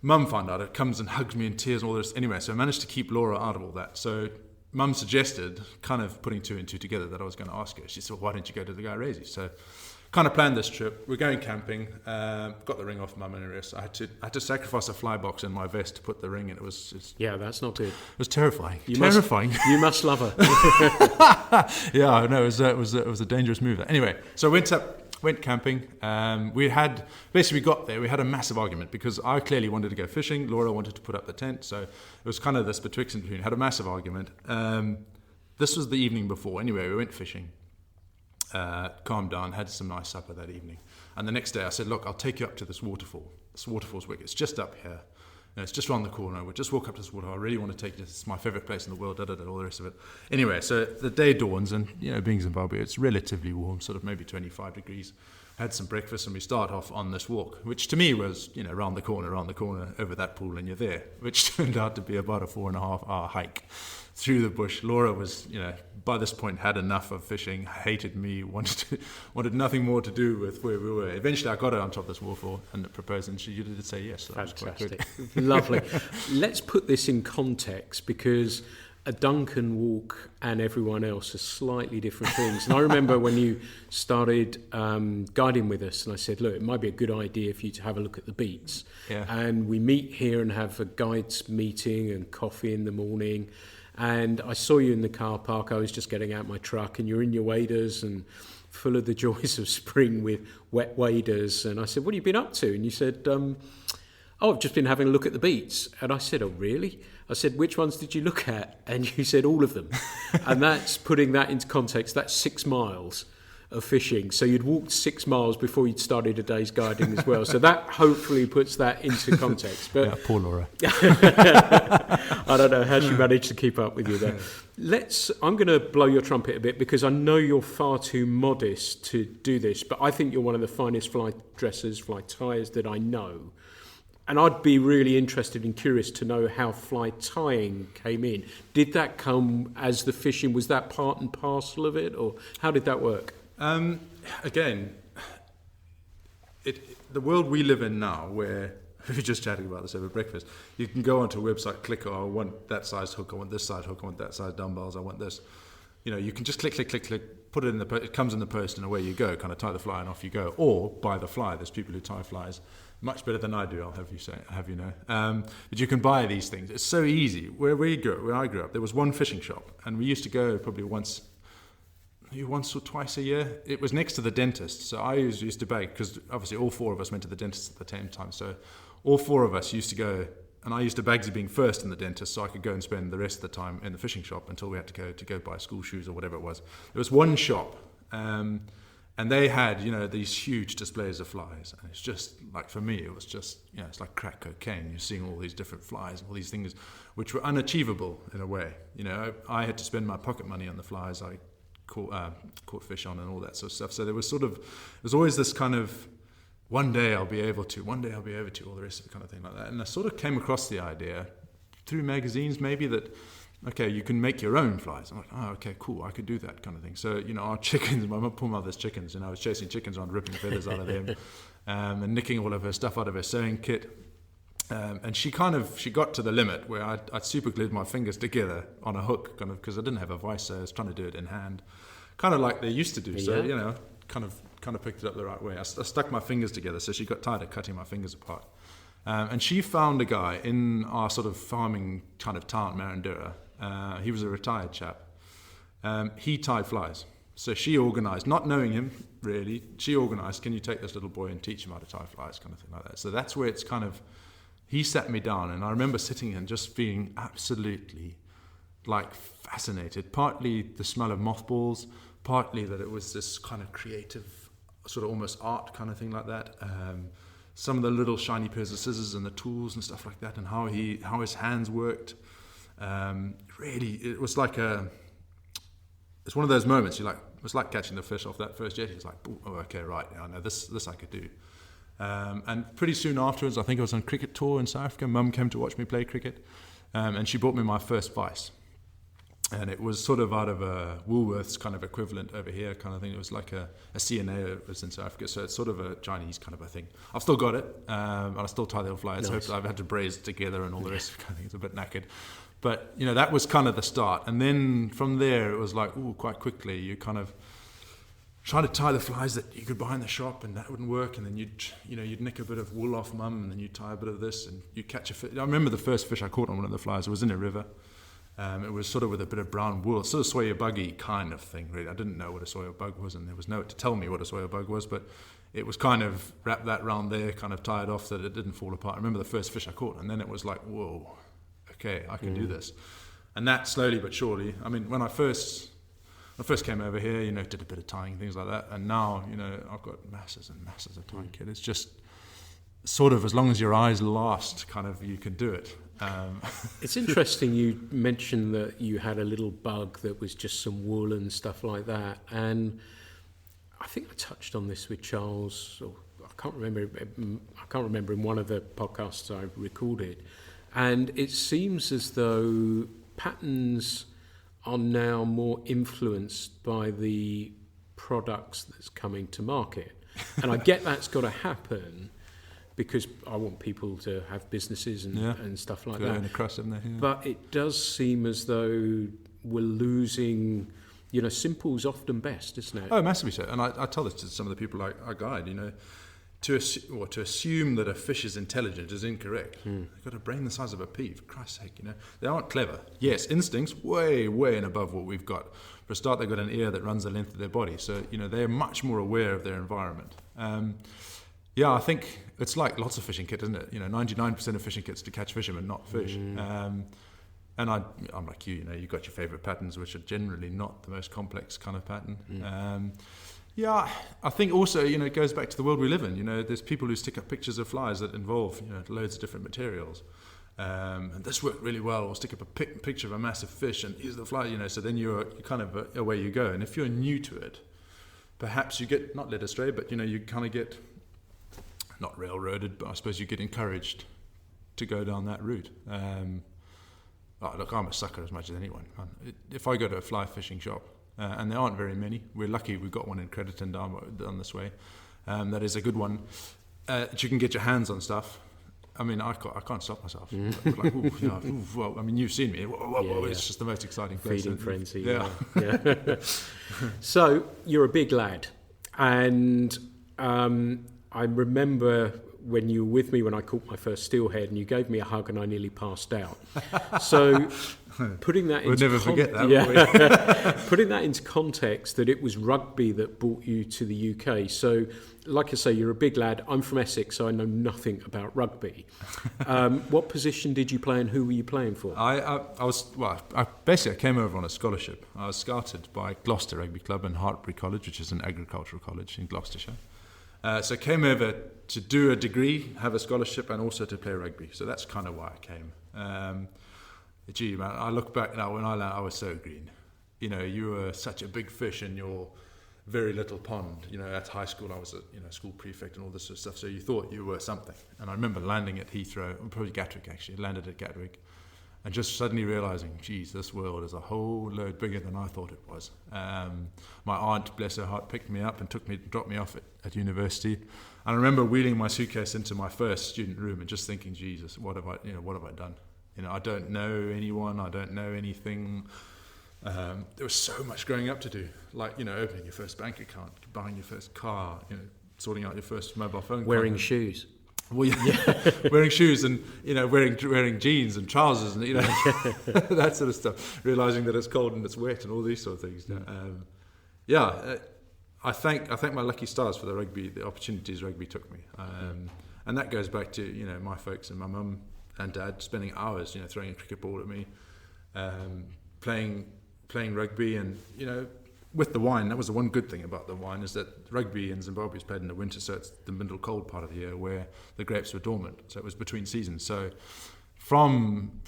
Mum found out, it comes and hugs me in tears and all this. Anyway, so I managed to keep Laura out of all that. So Mum suggested, kind of putting 2 and 2 together, that I was going to ask her. She said, well, why don't you go to the Gairezi? So kind of planned this trip. We're going camping, got the ring off Mum and the rest. I had to sacrifice a fly box in my vest to put the ring in. It was that's not good. It was terrifying. You must love her. Yeah, no, it was a dangerous move. Anyway, so went camping. We got there, we had a massive argument because I clearly wanted to go fishing. Laura wanted to put up the tent. So it was kind of this betwixt and between. Had a massive argument. This was the evening before. Anyway, we went fishing. Calmed down, had some nice supper that evening. And the next day I said, look, I'll take you up to this waterfall. This waterfall's wicked. It's just up here. It's just around the corner. We'll just walk up to this waterfall. I really want to take you. It's my favourite place in the world, all the rest of it. Anyway, so the day dawns and, being Zimbabwe, it's relatively warm, sort of maybe 25 degrees. Had some breakfast and we start off on this walk, which to me was, around the corner, over that pool and you're there, which turned out to be about a 4.5 hour hike through the bush. Laura was, by this point had enough of fishing, hated me, wanted nothing more to do with where we were. Eventually I got her on top of this waterfall and proposed and she did say yes. So that was quite good. Lovely. Let's put this in context because a Duncan walk and everyone else are slightly different things. And I remember when you started guiding with us and I said, look, it might be a good idea for you to have a look at the beats. Yeah. And we meet here and have a guides meeting and coffee in the morning. And I saw you in the car park. I was just getting out my truck and you're in your waders and full of the joys of spring with wet waders. And I said, what have you been up to? And you said, I've just been having a look at the beats. And I said, oh, really? I said, which ones did you look at? And you said all of them. And that's putting that into context. That's 6 miles of fishing. So you'd walked 6 miles before you'd started a day's guiding as well. So that hopefully puts that into context. But yeah, poor Laura. I don't know how she managed to keep up with you there. I'm going to blow your trumpet a bit because I know you're far too modest to do this, but I think you're one of the finest fly dressers, fly tyers that I know. And I'd be really interested and curious to know how fly tying came in. Did that come as the fishing? Was that part and parcel of it? Or how did that work? Again, the world we live in now, where we were just chatting about this over breakfast, you can go onto a website, click, I want that size hook, I want this size hook, I want that size dumbbells, I want this. You can just click, put it in it comes in the post and away you go, kind of tie the fly and off you go. Or buy the fly. There's people who tie flies much better than I do, I'll have you know. But you can buy these things. It's so easy. Where I grew up, there was one fishing shop, and we used to go probably once or twice a year. It was next to the dentist, so I used to bag, because obviously all 4 of us went to the dentist at the same time, so all 4 of us used to go, and I used to Bagsy being first in the dentist, so I could go and spend the rest of the time in the fishing shop until we had to go buy school shoes or whatever it was. There was one shop, and they had, these huge displays of flies. And it's just, like, for me, it was just, it's like crack cocaine. You're seeing all these different flies, all these things which were unachievable in a way. I had to spend my pocket money on the flies I caught fish on and all that sort of stuff. So there was always this kind of, one day I'll be able to, all the rest of it kind of thing like that. And I sort of came across the idea through magazines maybe that okay, you can make your own flies. I'm like, oh, okay, cool, I could do that kind of thing. So, our chickens, my poor mother's chickens, I was chasing chickens around, ripping feathers out of them, and nicking all of her stuff out of her sewing kit. And she got to the limit where I'd super glued my fingers together on a hook, kind of, because I didn't have a vice, so I was trying to do it in hand, kind of like they used to do. Yeah. So, kind of picked it up the right way. I stuck my fingers together, so she got tired of cutting my fingers apart. And she found a guy in our sort of farming kind of town, Marandura. He was a retired chap. He tied flies. So she organised, not knowing him really, she organised, can you take this little boy and teach him how to tie flies, kind of thing like that. So that's where it's kind of, he sat me down, and I remember sitting and just feeling absolutely like fascinated. Partly the smell of mothballs, partly that it was this kind of creative, sort of almost art kind of thing like that. Some of the little shiny pairs of scissors and the tools and stuff like that, and how his hands worked. Really, it was like it's one of those moments it's like catching the fish off that first jetty. It's like, oh, okay, right, I know this I could do. And pretty soon afterwards, I think I was on cricket tour in South Africa. Mum came to watch me play cricket, and she bought me my first vice. And it was sort of out of a Woolworths kind of equivalent over here kind of thing. It was like a CNA. It was in South Africa, so it's sort of a Chinese kind of a thing. I've still got it, and I still tie the flies. Nice. I've had to braise it together and all the rest of it. I think it's a bit knackered. But, that was kind of the start. And then from there, it was like, quite quickly, you kind of try to tie the flies that you could buy in the shop, and that wouldn't work. And then you'd nick a bit of wool off Mum, and then you'd tie a bit of this, and you catch a fish. I remember the first fish I caught on one of the flies. It was in a river. It was sort of with a bit of brown wool, sort of soya buggy kind of thing, really. I didn't know what a soya bug was, and there was no to tell me what a soya bug was, but it was kind of wrap that round there, kind of tie it off that it didn't fall apart. I remember the first fish I caught, and then it was like, whoa, okay, I can do this. And that slowly but surely, I mean, when I first came over here, did a bit of tying, things like that, and now, I've got masses and masses of tying kit. It's just sort of, as long as your eyes last, kind of, you can do it. It's interesting you mentioned that you had a little bug that was just some wool and stuff like that, and I think I touched on this with Charles, or I can't remember in one of the podcasts I recorded, and it seems as though patterns are now more influenced by the products that's coming to market, and I get that's got to happen, because I want people to have businesses and stuff like that. Across them there, yeah. But it does seem as though we're losing, simple's often best, isn't it? Oh, massively so. And I tell this to some of the people I guide, to assume that a fish is intelligent is incorrect. They've got a brain the size of a pea, for Christ's sake, They aren't clever. Yes, instincts, way, way and above what we've got. For a start, they've got an ear that runs the length of their body. So, they're much more aware of their environment. Yeah, I think it's like lots of fishing kit, isn't it? 99% of fishing kits to catch fishermen, not fish. And I'm like you, you've got your favourite patterns, which are generally not the most complex kind of pattern. Yeah, I think also, it goes back to the world we live in. There's people who stick up pictures of flies that involve, loads of different materials. And this worked really well, or stick up a picture of a massive fish, and here's the fly, so then you're kind of away you go. And if you're new to it, perhaps you get, not led astray, but, you kind of get, not railroaded, but I suppose you get encouraged to go down that route. Look, I'm a sucker as much as anyone. If I go to a fly fishing shop, and there aren't very many, we're lucky we've got one in Crediton down this way, that is a good one, that you can get your hands on stuff. I mean, I can't stop myself. Like, well, I mean, you've seen me. It's just the most exciting place. Feeding frenzy. Yeah. So, you're a big lad, and I remember when you were with me when I caught my first steelhead, and you gave me a hug and I nearly passed out. So putting that into forget that. Putting that into context, that it was rugby that brought you to the UK. So, like I say, you're a big lad. I'm from Essex, so I know nothing about rugby. What position did you play, and who were you playing for? I came over on a scholarship. I was scouted by Gloucester Rugby Club and Hartbury College, which is an agricultural college in Gloucestershire. So I came over to do a degree, have a scholarship, and also to play rugby. So that's kind of why I came. Man, I look back now, when I landed, I was so green. You were such a big fish in your very little pond. At high school, I was a school prefect and all this sort of stuff. So you thought you were something. And I remember landing at Heathrow, probably Gatwick actually, landed at Gatwick. and just suddenly realizing, geez, this world is a whole load bigger than I thought it was. My aunt, bless her heart, picked me up and dropped me off at university. And I remember wheeling my suitcase into my first student room and just thinking, Jesus, what have I done? I don't know anyone, I don't know anything. There was so much growing up to do, like, opening your first bank account, buying your first car, sorting out your first mobile phone. Wearing shoes. Well, yeah, wearing shoes and, wearing jeans and trousers and, that sort of stuff. Realising that it's cold and it's wet and all these sort of things. I thank my lucky stars for the opportunities rugby took me. And that goes back to, my folks and my mum and dad spending hours, throwing a cricket ball at me, playing rugby and, with the wine, that was the one good thing about the wine, is that rugby in Zimbabwe is played in the winter, so it's the middle cold part of the year where the grapes were dormant, so it was between seasons. So from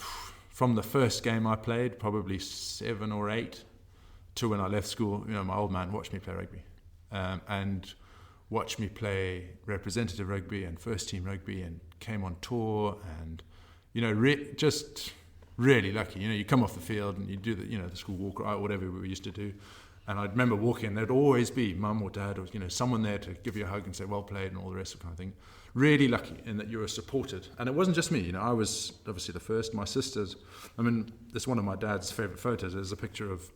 the first game I played, probably 7 or 8, to when I left school, my old man watched me play rugby, and watched me play representative rugby and first team rugby, and came on tour, and just really lucky. You come off the field and you do the school walk or whatever we used to do. And I remember walking, and there'd always be mum or dad or someone there to give you a hug and say well played and all the rest of kind of thing. Really lucky in that you were supported, and it wasn't just me. I was obviously the first. My sisters. This one of my dad's favourite photos. There's a picture of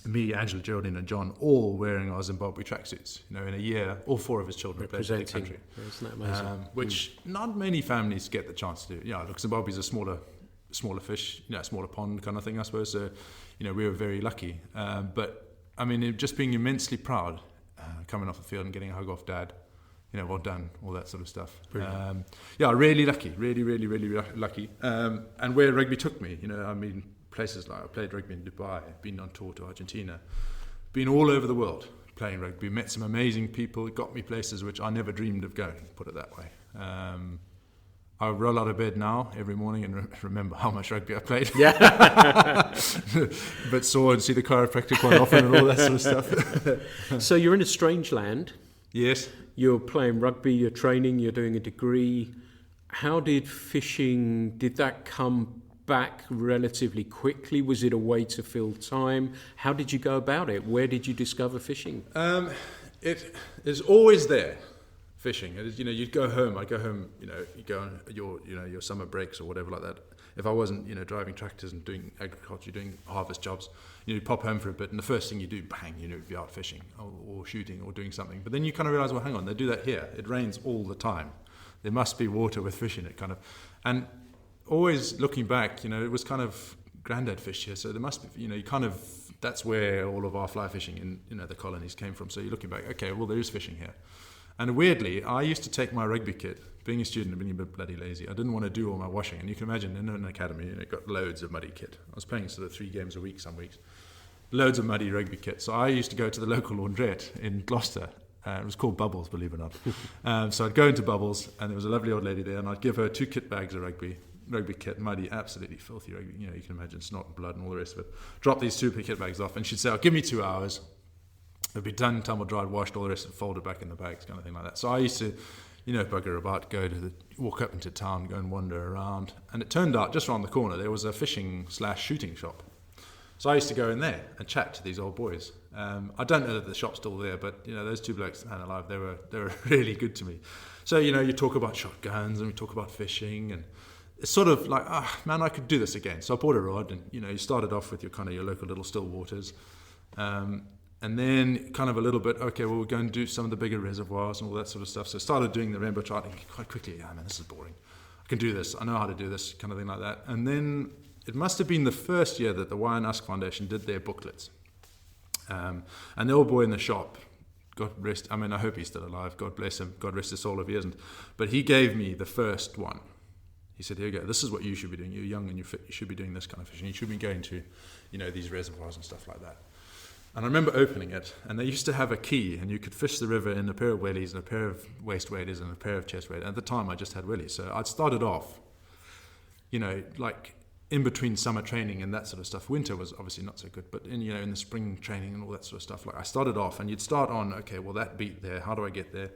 me, Angela, Geraldine, and John all wearing our Zimbabwe tracksuits. In a year, all 4 of his children played for the country. Isn't that amazing? Which not many families get the chance to do. Look, Zimbabwe's a smaller fish, smaller pond kind of thing, I suppose. So, we were very lucky, but. Just being immensely proud, coming off the field and getting a hug off Dad, well done, all that sort of stuff. Really lucky, really, really, really lucky. And where rugby took me, places like I played rugby in Dubai, been on tour to Argentina, been all over the world playing rugby, met some amazing people, it got me places which I never dreamed of going, put it that way. I roll out of bed now every morning and remember how much rugby I played. Yeah. But saw and see the chiropractor quite often and all that sort of stuff. So you're in a strange land. Yes. You're playing rugby, you're training, you're doing a degree. How did that come back relatively quickly? Was it a way to fill time? How did you go about it? Where did you discover fishing? It is always there. Fishing, you'd go home. I'd go home. You go on your summer breaks or whatever like that. If I wasn't, driving tractors and doing agriculture, doing harvest jobs, you'd pop home for a bit, and the first thing you do, bang, you'd be out fishing or shooting or doing something. But then you kind of realise, well, hang on, they do that here. It rains all the time. There must be water with fish in it, kind of. And always looking back, it was kind of granddad fish here, so there must be, that's where all of our fly fishing in the colonies came from. So you're looking back, okay, well, there is fishing here. And weirdly, I used to take my rugby kit, being a student and being a bit bloody lazy. I didn't want to do all my washing. And you can imagine, in an academy, it got loads of muddy kit. I was playing sort of 3 games a week some weeks. Loads of muddy rugby kit. So I used to go to the local laundrette in Gloucester. It was called Bubbles, believe it or not. So I'd go into Bubbles, and there was a lovely old lady there, and I'd give her 2 kit bags of rugby kit, muddy, absolutely filthy rugby. You can imagine snot and blood and all the rest of it. Drop these 2 kit bags off, and she'd say, give me 2 hours. It'd be done, tumble dried, washed, all the rest of it, folded back in the bags, kind of thing like that. So I used to, bugger about, walk up into town, go and wander around. And it turned out, just around the corner, there was a fishing/shooting shop. So I used to go in there and chat to these old boys. I don't know that the shop's still there, but, those 2 blokes, man alive, they were really good to me. So, you talk about shotguns and we talk about fishing, and it's sort of like, man, I could do this again. So I bought a rod, and, you started off with your local little still waters. And then kind of a little bit, okay, well, we're going to do some of the bigger reservoirs and all that sort of stuff. So I started doing the rainbow trout quite quickly. Man, this is boring. I can do this. I know how to do this, kind of thing like that. And then it must have been the first year that the Wine Usk Foundation did their booklets. And the old boy in the shop, God rest, I hope he's still alive. God bless him. God rest his soul if he isn't. But he gave me the first one. He said, here you go. This is what you should be doing. You're young and you're fit. You should be doing this kind of fishing. You should be going to, these reservoirs and stuff like that. And I remember opening it, and they used to have a key, and you could fish the river in a pair of wellies and a pair of waist waders and a pair of chest waders. At the time, I just had wellies. So I'd started off, like in between summer training and that sort of stuff. Winter was obviously not so good, but in the spring training and all that sort of stuff. Like I started off, and you'd start on, okay, well, that beat there, how do I get there?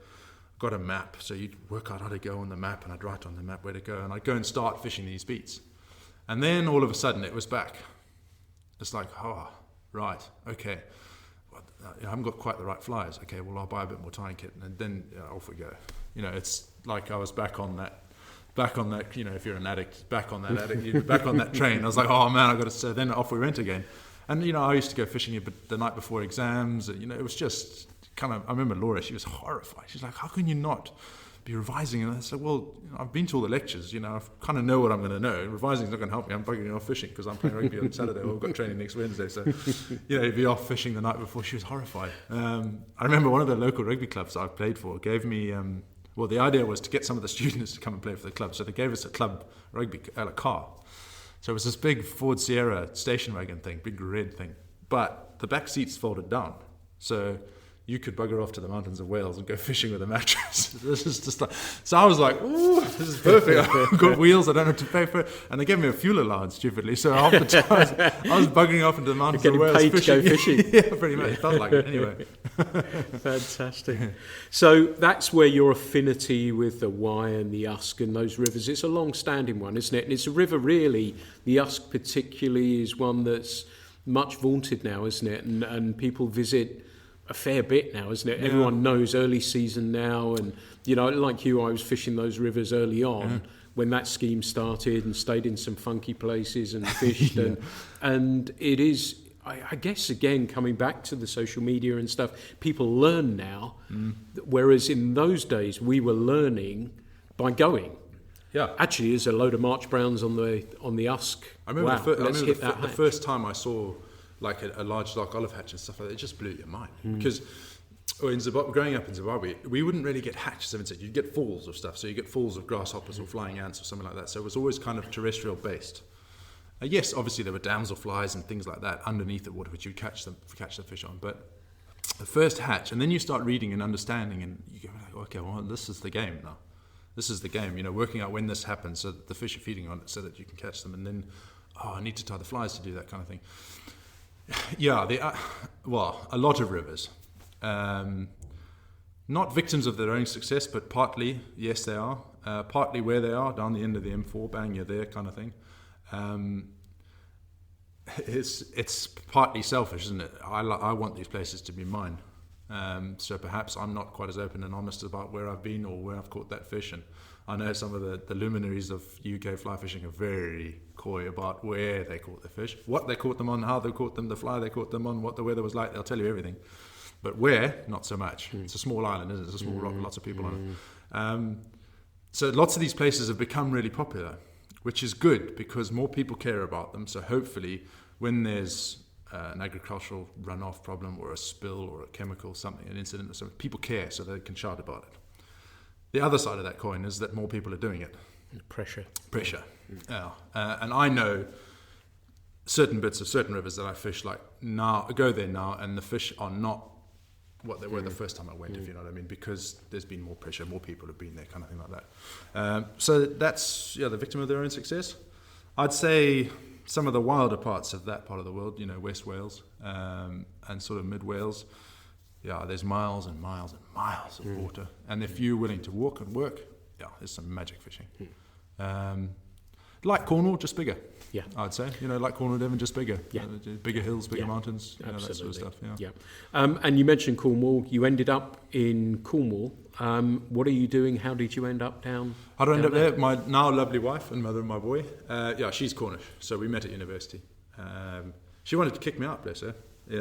Got a map, so you'd work out how to go on the map, and I'd write on the map where to go, and I'd go and start fishing these beats. And then all of a sudden it was back. It's like, oh, right, okay. Well, I haven't got quite the right flies. Okay, well, I'll buy a bit more tying kit, and then off we go. It's like I was back on that, if you're an addict, back on that train. I was like, oh man, so then off we went again. And, I used to go fishing the night before exams. It was just kind of, I remember Laura, she was horrified. She's like, how can you not be revising? And I said, well, I've been to all the lectures, I kind of know what I'm going to know. Revising's not going to help me. I'm bugging off fishing because I'm playing rugby on Saturday. We've got training next Wednesday. So, you'd be off fishing the night before. She was horrified. I remember one of the local rugby clubs I played for gave me, the idea was to get some of the students to come and play for the club. So they gave us a club rugby car. So it was this big Ford Sierra station wagon thing, big red thing. But the back seats folded down. So you could bugger off to the mountains of Wales and go fishing with a mattress. This is just like, so I was like, ooh, this is perfect. I've got wheels, I don't have to pay for it. And they gave me a fuel allowance, stupidly. So half the time I was buggering off into the mountains of Wales paid fishing. To go fishing. Yeah, pretty much. It felt like it anyway. Fantastic. So that's where your affinity with the Wye and the Usk and those rivers, it's a long-standing one, isn't it? And it's a river really, the Usk particularly is one that's much vaunted now, isn't it? And people visit a fair bit now, isn't it? Yeah. Everyone knows early season now, and like you, I was fishing those rivers early on when that scheme started and stayed in some funky places and fished, and it is, I guess, again coming back to the social media and stuff, people learn now, whereas in those days we were learning by going. Yeah, actually, there's a load of March Browns on the Usk. I remember, the first time I saw like a large dark olive hatch and stuff like that, it just blew your mind. Because in Zimbabwe, growing up in Zimbabwe, we wouldn't really get hatches of insects. You'd get falls of stuff. So you get falls of grasshoppers or flying ants or something like that. So it was always kind of terrestrial based. Yes, obviously there were damselflies and things like that underneath the water which you'd catch the fish on. But the first hatch, and then you start reading and understanding, and you go like, okay, well, this is the game now. This is the game, working out when this happens so that the fish are feeding on it so that you can catch them. And then, I need to tie the flies to do that kind of thing. Yeah, a lot of rivers. Not victims of their own success, but partly, yes, they are. Partly where they are, down the end of the M4, bang, you're there kind of thing. It's partly selfish, isn't it? I want these places to be mine. So perhaps I'm not quite as open and honest about where I've been or where I've caught that fish. And I know some of the luminaries of UK fly fishing are very coy about where they caught the fish, what they caught them on, how they caught them, the fly they caught them on, what the weather was like. They'll tell you everything. But where, not so much. It's a small island, isn't it? It's a small rock, lots of people on it. So lots of these places have become really popular, which is good because more people care about them. So hopefully when there's an agricultural runoff problem or a spill or a chemical something, an incident or something, people care so they can shout about it. The other side of that coin is that more people are doing it. Pressure. Yeah. And I know certain bits of certain rivers that I fish like now, I go there now, and the fish are not what they were the first time I went, if you know what I mean, because there's been more pressure, more people have been there, kind of thing like that. So that's the victim of their own success. I'd say some of the wilder parts of that part of the world, West Wales and sort of Mid Wales, there's miles and miles and miles of water. And if you're willing to walk and work, there's some magic fishing. Like Cornwall, just bigger. Yeah, I'd say. Like Cornwall, Devon, just bigger. Yeah. Bigger hills, bigger mountains, that sort of stuff. Yeah. And you mentioned Cornwall. You ended up in Cornwall. What are you doing? How did you end up down? How did I end up there? My now lovely wife and mother of my boy. She's Cornish, so we met at university. She wanted to kick me out, bless her.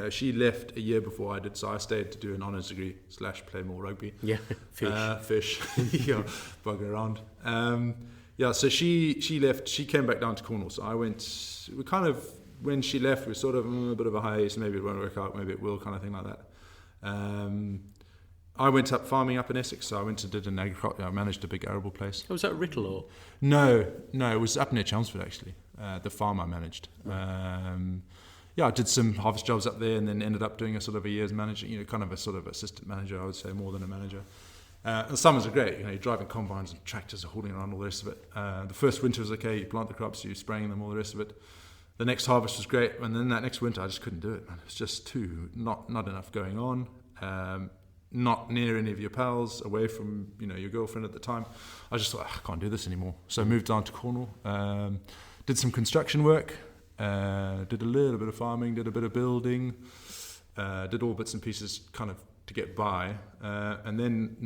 She left a year before I did, so I stayed to do an honours degree / play more rugby. Yeah, fish. Bugger around. So she left. She came back down to Cornwall. So I went. We kind of, when she left, we were sort of a bit of a hiatus. Maybe it won't work out. Maybe it will, kind of thing like that. I went up farming up in Essex. So I went and did an agriculture. I managed a big arable place. Oh, was that Writtle or? No, it was up near Chelmsford actually. The farm I managed. I did some harvest jobs up there, and then ended up doing a sort of a year's managing. Kind of a sort of assistant manager, I would say, more than a manager. The summers are great. You're driving combines and tractors are hauling around, all the rest of it. The first winter was okay. You plant the crops, you're spraying them, all the rest of it. The next harvest was great, and then that next winter I just couldn't do it, man. It's just not enough going on. Not near any of your pals, away from your girlfriend at the time. I just thought, I can't do this anymore. So I moved down to Cornwall. Did some construction work, did a little bit of farming, did a bit of building, did all bits and pieces kind of to get by. And then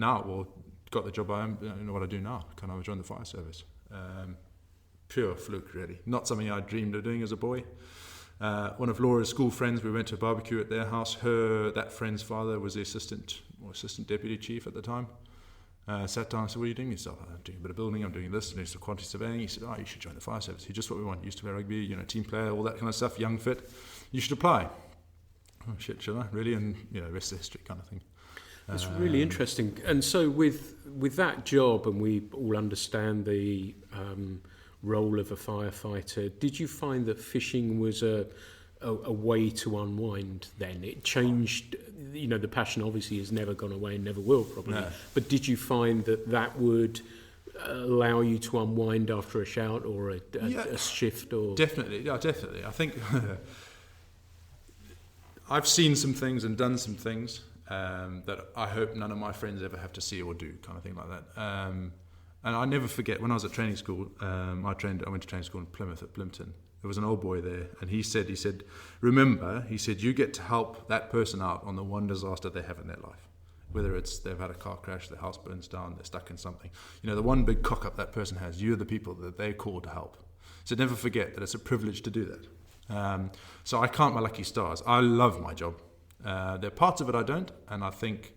got the job I know what I do now. Kind of joined the fire service. Pure fluke, really. Not something I dreamed of doing as a boy. One of Laura's school friends, we went to a barbecue at their house. That friend's father was the assistant deputy chief at the time. Sat down and said, "What are you doing yourself?" "I'm doing a bit of building, I'm doing this, I'm doing some quantity surveying." He said, "Oh, you should join the fire service. You're just what we want. You used to play rugby, team player, all that kind of stuff, young, fit. You should apply." "Oh shit, should I? Really?" And, rest of history kind of thing. It's really interesting. And so with that job, and we all understand the role of a firefighter, did you find that fishing was a way to unwind then? It changed, the passion obviously has never gone away and never will probably. No. But did you find that would allow you to unwind after a shout or a shift? Or Definitely, yeah, definitely. I think I've seen some things and done some things that I hope none of my friends ever have to see or do, kind of thing like that. And I never forget, when I was at training school, I went to training school in Plymouth at Plimpton. There was an old boy there, and he said, "Remember," he said, "you get to help that person out on the one disaster they have in their life. Whether it's they've had a car crash, their house burns down, they're stuck in something. The one big cock up that person has, you're the people that they call to help. So never forget that it's a privilege to do that." So I count my lucky stars. I love my job. There are parts of it I don't, and I think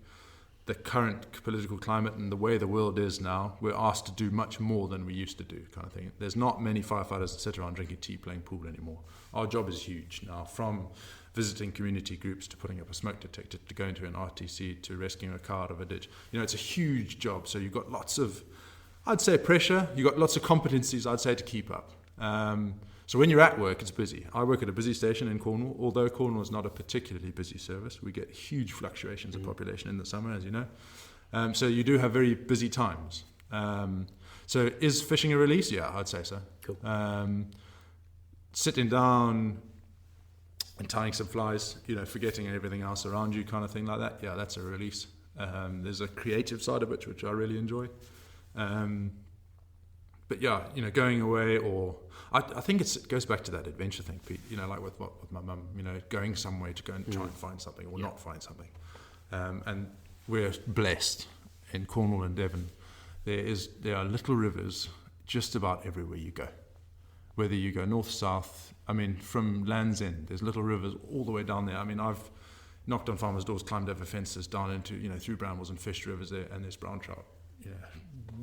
the current political climate and the way the world is now, we're asked to do much more than we used to do, kind of thing. There's not many firefighters that sit around drinking tea, playing pool anymore. Our job is huge now, from visiting community groups to putting up a smoke detector to going to an RTC to rescuing a car out of a ditch. It's a huge job, so you've got lots of, I'd say, pressure. You've got lots of competencies, I'd say, to keep up. So when you're at work, it's busy. I work at a busy station in Cornwall. Although Cornwall is not a particularly busy service, we get huge fluctuations of population in the summer, as you know. So you do have very busy times. So is fishing a release? Yeah, I'd say so. Cool. Sitting down and tying some flies, forgetting everything else around you, kind of thing like that. Yeah, that's a release. There's a creative side of it, which I really enjoy. But yeah, going away, or I think it goes back to that adventure thing, Pete. Like with my mum, going somewhere to go and try and find something or not find something. And we're blessed in Cornwall and Devon. There are little rivers just about everywhere you go. Whether you go north, south, from Land's End, there's little rivers all the way down there. I've knocked on farmers' doors, climbed over fences down into, through brambles and fished rivers there, and there's brown trout. Yeah,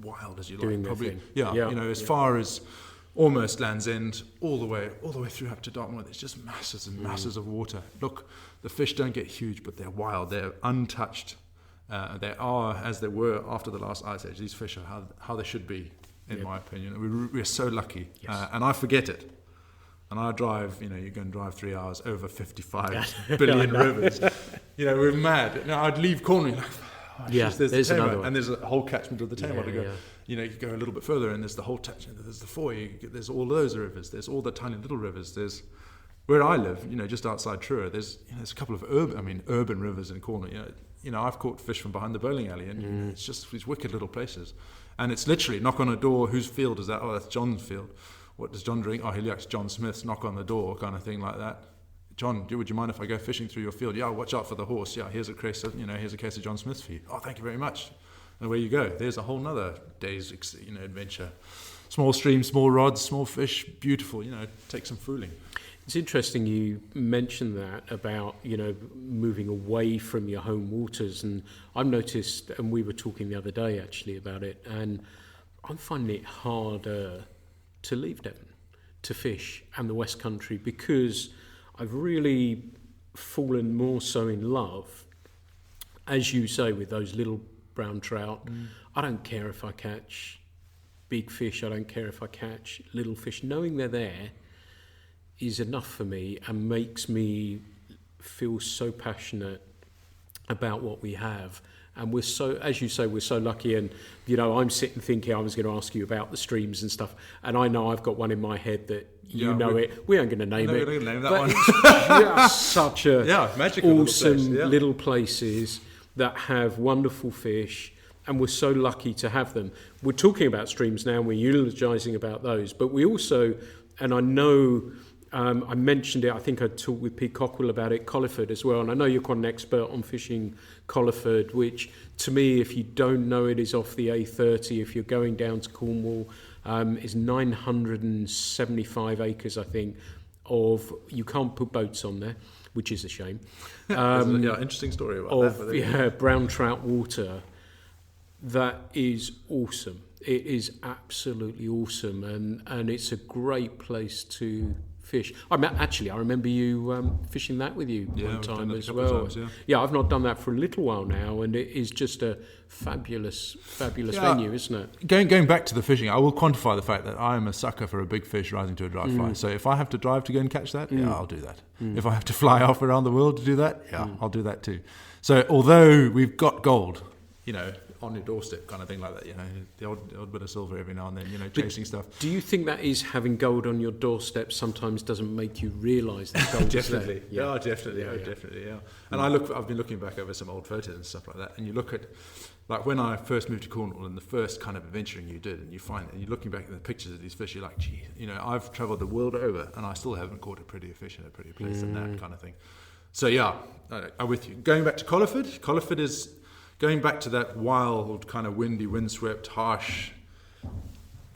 wild as you like, probably. As far as almost Land's End, all the way through up to Dartmoor. There's just masses and masses of water. Look, the fish don't get huge, but they're wild. They're untouched. They are as they were after the last ice age. These fish are how they should be, in my opinion. We're so lucky, and I forget it. And I drive, you go and drive 3 hours over 55 billion rivers. We're mad. Now I'd leave Cornwall. There's the Tamar, and there's a whole catchment of the Tamar to go. You go a little bit further, and there's the whole catchment. There's the Foy. There's all those rivers. There's all the tiny little rivers. There's where I live. Just outside Truro. There's a couple of urban rivers in Cornwall. I've caught fish from behind the bowling alley, and it's just these wicked little places. And it's literally knock on a door. Whose field is that? Oh, that's John's field. What does John drink? Oh, he likes John Smith's. Knock on the door, kind of thing like that. John, would you mind if I go fishing through your field? Yeah, watch out for the horse. Yeah, here's a case of John Smith for you. Oh, thank you very much. And away you go. There's a whole nother day's adventure. Small streams, small rods, small fish, beautiful. Take some fooling. It's interesting you mentioned that about moving away from your home waters, and I've noticed, and we were talking the other day actually about it, and I'm finding it harder to leave Devon to fish and the West Country because I've really fallen more so in love, as you say, with those little brown trout. I don't care if I catch big fish, I don't care if I catch little fish. Knowing they're there is enough for me and makes me feel so passionate about what we have. And we're so, as you say, we're so lucky. And, I'm sitting thinking I was going to ask you about the streams and stuff. And I know I've got one in my head that you know it. We aren't going to name it. We're going to name that but one. It's just such a magical awesome little places that have wonderful fish. And we're so lucky to have them. We're talking about streams now and we're eulogising about those. But we also, And I know I mentioned it, I think I talked with Pete Cockwell about it, Colliford as well, and I know you're quite an expert on fishing Colliford, which to me, if you don't know it, is off the A30 if you're going down to Cornwall. Is 975 acres, I think, of, you can't put boats on there, which is a shame. Interesting story about that. Brown trout water. That is awesome. It is absolutely awesome, and it's a great place to fish. I remember you fishing that with you one time as well. I've not done that for a little while now, and it is just a fabulous venue, isn't it? Going back to the fishing, I will quantify the fact that I am a sucker for a big fish rising to a dry fly. So if I have to drive to go and catch that, I'll do that. If I have to fly off around the world to do that, I'll do that too. So although we've got gold, on your doorstep kind of thing like that, the odd bit of silver every now and then, chasing stuff. Do you think that is having gold on your doorstep sometimes doesn't make you realise that gold is there? Definitely. And I've been looking back over some old photos and stuff like that, and you look at, like when I first moved to Cornwall and the first kind of adventuring you did, and you find, and you're looking back at the pictures of these fish, you're like, gee, I've travelled the world over and I still haven't caught a prettier fish in a prettier place than that kind of thing. So I'm with you. Going back to Colliford is going back to that wild, kind of windy, windswept, harsh,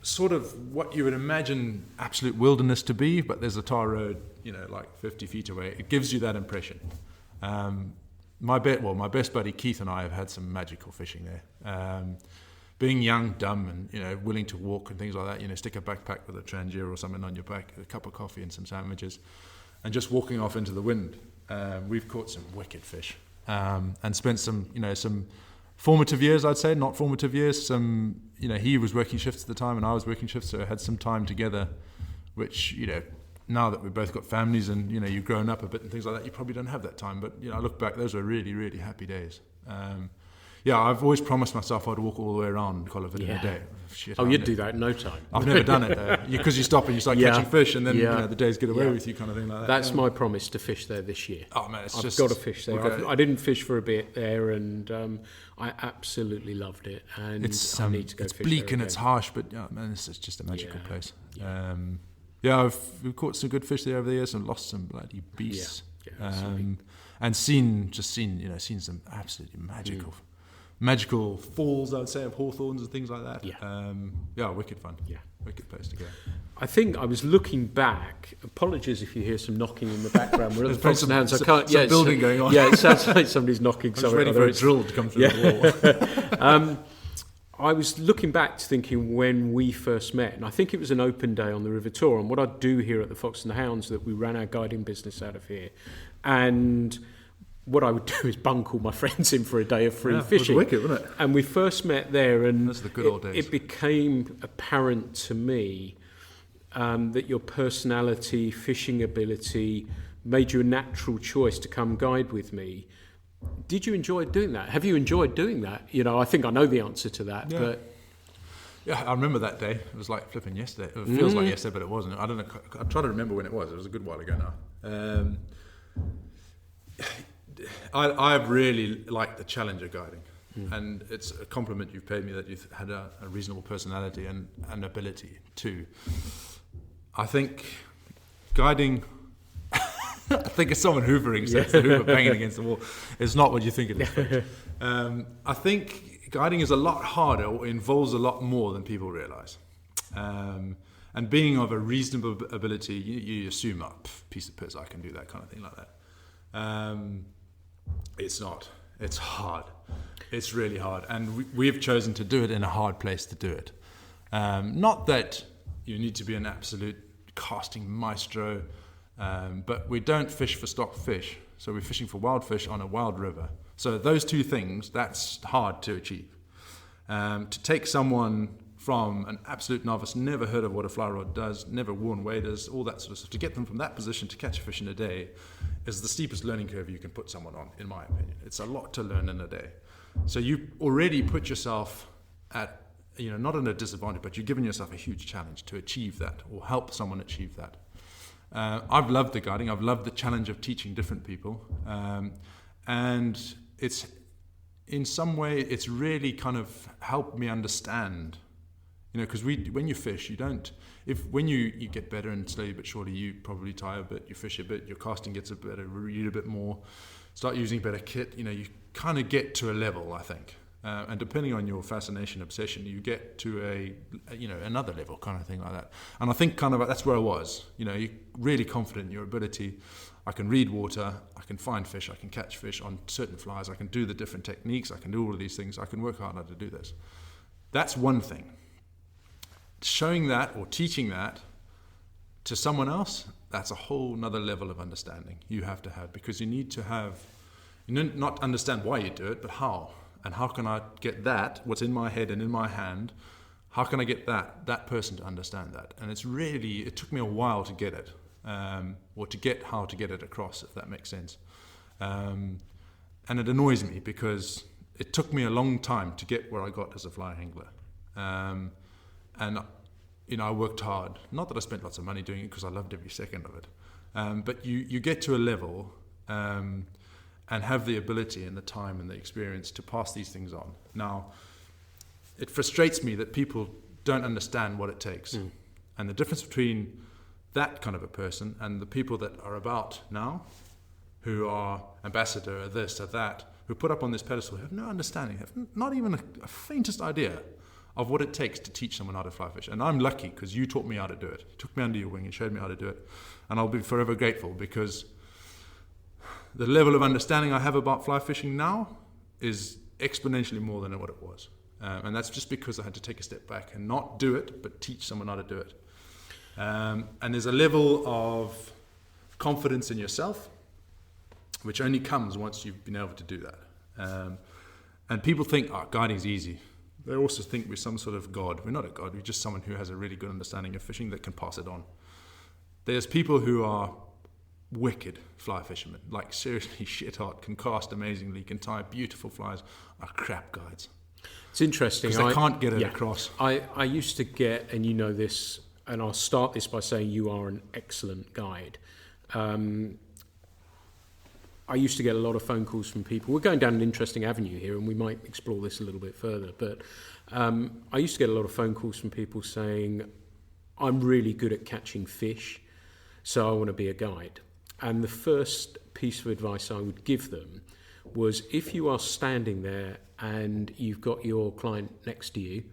sort of what you would imagine absolute wilderness to be, but there's a tar road, like 50 feet away. It gives you that impression. My best buddy Keith and I have had some magical fishing there. Being young, dumb, and willing to walk and things like that. Stick a backpack with a Trangia or something on your back, a cup of coffee and some sandwiches, and just walking off into the wind. We've caught some wicked fish. And spent some formative years, I'd say, not formative years. He was working shifts at the time and I was working shifts, so I had some time together, which, now that we've both got families and, you've grown up a bit and things like that, you probably don't have that time. But, I look back, those were really, really happy days. I've always promised myself I'd walk all the way around Colliford in a day. You'd do that in no time. I've never done it though, because you stop and you start catching fish, and then the days get away with you, kind of thing like that. That's my promise, to fish there this year. Oh man, I've got to fish there. I didn't fish for a bit there, and I absolutely loved it. And I need to go it's fish bleak there and again. it's harsh, but it's just a magical place. We've caught some good fish there over the years and lost some bloody beasts. And seen some absolutely magical falls, I would say, of hawthorns and things like that. Wicked fun. Wicked place to go. I think I was looking back. Apologies if you hear some knocking in the background. We're at the Fox and Hounds. I can't. Some building going on. Yeah, it sounds like somebody's knocking. I'm just waiting for a drill to come through the wall. I was looking back to thinking when we first met, and I think it was an open day on the River Tour. And what I do here at the Fox and the Hounds, that we ran our guiding business out of here, and what I would do is bunk all my friends in for a day of free fishing. It was wicked, wasn't it? And we first met there, and those are the good old days. It became apparent to me that your personality, fishing ability, made you a natural choice to come guide with me. Did you enjoy doing that? Have you enjoyed doing that? I think I know the answer to that, but... Yeah, I remember that day. It was like flipping yesterday. It feels like yesterday, but it wasn't. I don't know. I'm trying to remember when it was. It was a good while ago now. I've really liked the challenge of guiding, and it's a compliment you've paid me that you've had a reasonable personality and an ability too. I think guiding, I think it's someone hoovering, so it's the hoover banging against the wall. It's not what you think it is. I think guiding is a lot harder, or involves a lot more than people realise. And being of a reasonable ability, you assume, piece of piss, I can do that kind of thing like that. It's not. It's hard. It's really hard. And we've chosen to do it in a hard place to do it. Not that you need to be an absolute casting maestro, but we don't fish for stock fish. So we're fishing for wild fish on a wild river. So those two things, that's hard to achieve. To take someone from an absolute novice, never heard of what a fly rod does, never worn waders, all that sort of stuff, to get them from that position to catch a fish in a day is the steepest learning curve you can put someone on, in my opinion. It's a lot to learn in a day. So you already put yourself at, not in a disadvantage, but you've given yourself a huge challenge to achieve that or help someone achieve that. I've loved the guiding. I've loved the challenge of teaching different people. And it's, in some way, it's really kind of helped me understand Because when you fish, when you get better and slowly but surely you probably tire a bit, you fish a bit, your casting gets a bit better, read a bit more, start using better kit, you kind of get to a level, I think. And depending on your fascination, obsession, you get to another level kind of thing like that. And I think kind of that's where I was. You're really confident in your ability. I can read water, I can find fish, I can catch fish on certain flies, I can do the different techniques, I can do all of these things, I can work hard to do this. That's one thing. Showing that or teaching that to someone else, that's a whole nother level of understanding you have to have, because you need to have, not understand why you do it, but how. And how can I get that, what's in my head and in my hand, how can I get that person to understand that? And it took me a while to get it, or to get how to get it across, if that makes sense. And it annoys me because it took me a long time to get where I got as a fly angler. And I worked hard. Not that I spent lots of money doing it, because I loved every second of it. But you get to a level and have the ability and the time and the experience to pass these things on. Now, it frustrates me that people don't understand what it takes. And the difference between that kind of a person and the people that are about now, who are ambassador or this or that, who put up on this pedestal, have no understanding, have not even a faintest idea of what it takes to teach someone how to fly fish. And I'm lucky because you taught me how to do it. Took me under your wing and showed me how to do it. And I'll be forever grateful, because the level of understanding I have about fly fishing now is exponentially more than what it was. And that's just because I had to take a step back and not do it, but teach someone how to do it. And there's a level of confidence in yourself, which only comes once you've been able to do that. And people think, guiding's easy. They also think we're some sort of god. We're not a god. We're just someone who has a really good understanding of fishing that can pass it on. There's people who are wicked fly fishermen, like seriously shit hot, can cast amazingly, can tie beautiful flies, are crap guides. It's interesting. Because they can't get it across. I used to get, and you know this, and I'll start this by saying you are an excellent guide. I used to get a lot of phone calls from people. We're going down an interesting avenue here, and we might explore this a little bit further. But I used to get a lot of phone calls from people saying, I'm really good at catching fish, so I want to be a guide. And the first piece of advice I would give them was, if you are standing there and you've got your client next to you,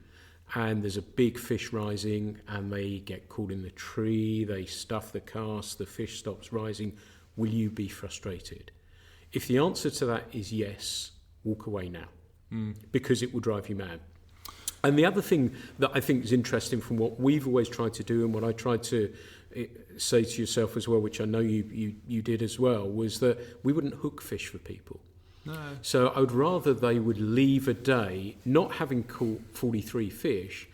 and there's a big fish rising, and they get caught in the tree, they stuff the cast, the fish stops rising, will you be frustrated? If the answer to that is yes, walk away now, because it will drive you mad. And the other thing that I think is interesting from what we've always tried to do, and what I tried to say to yourself as well, which I know you did as well, was that we wouldn't hook fish for people. No. So I would rather they would leave a day not having caught 43 fish,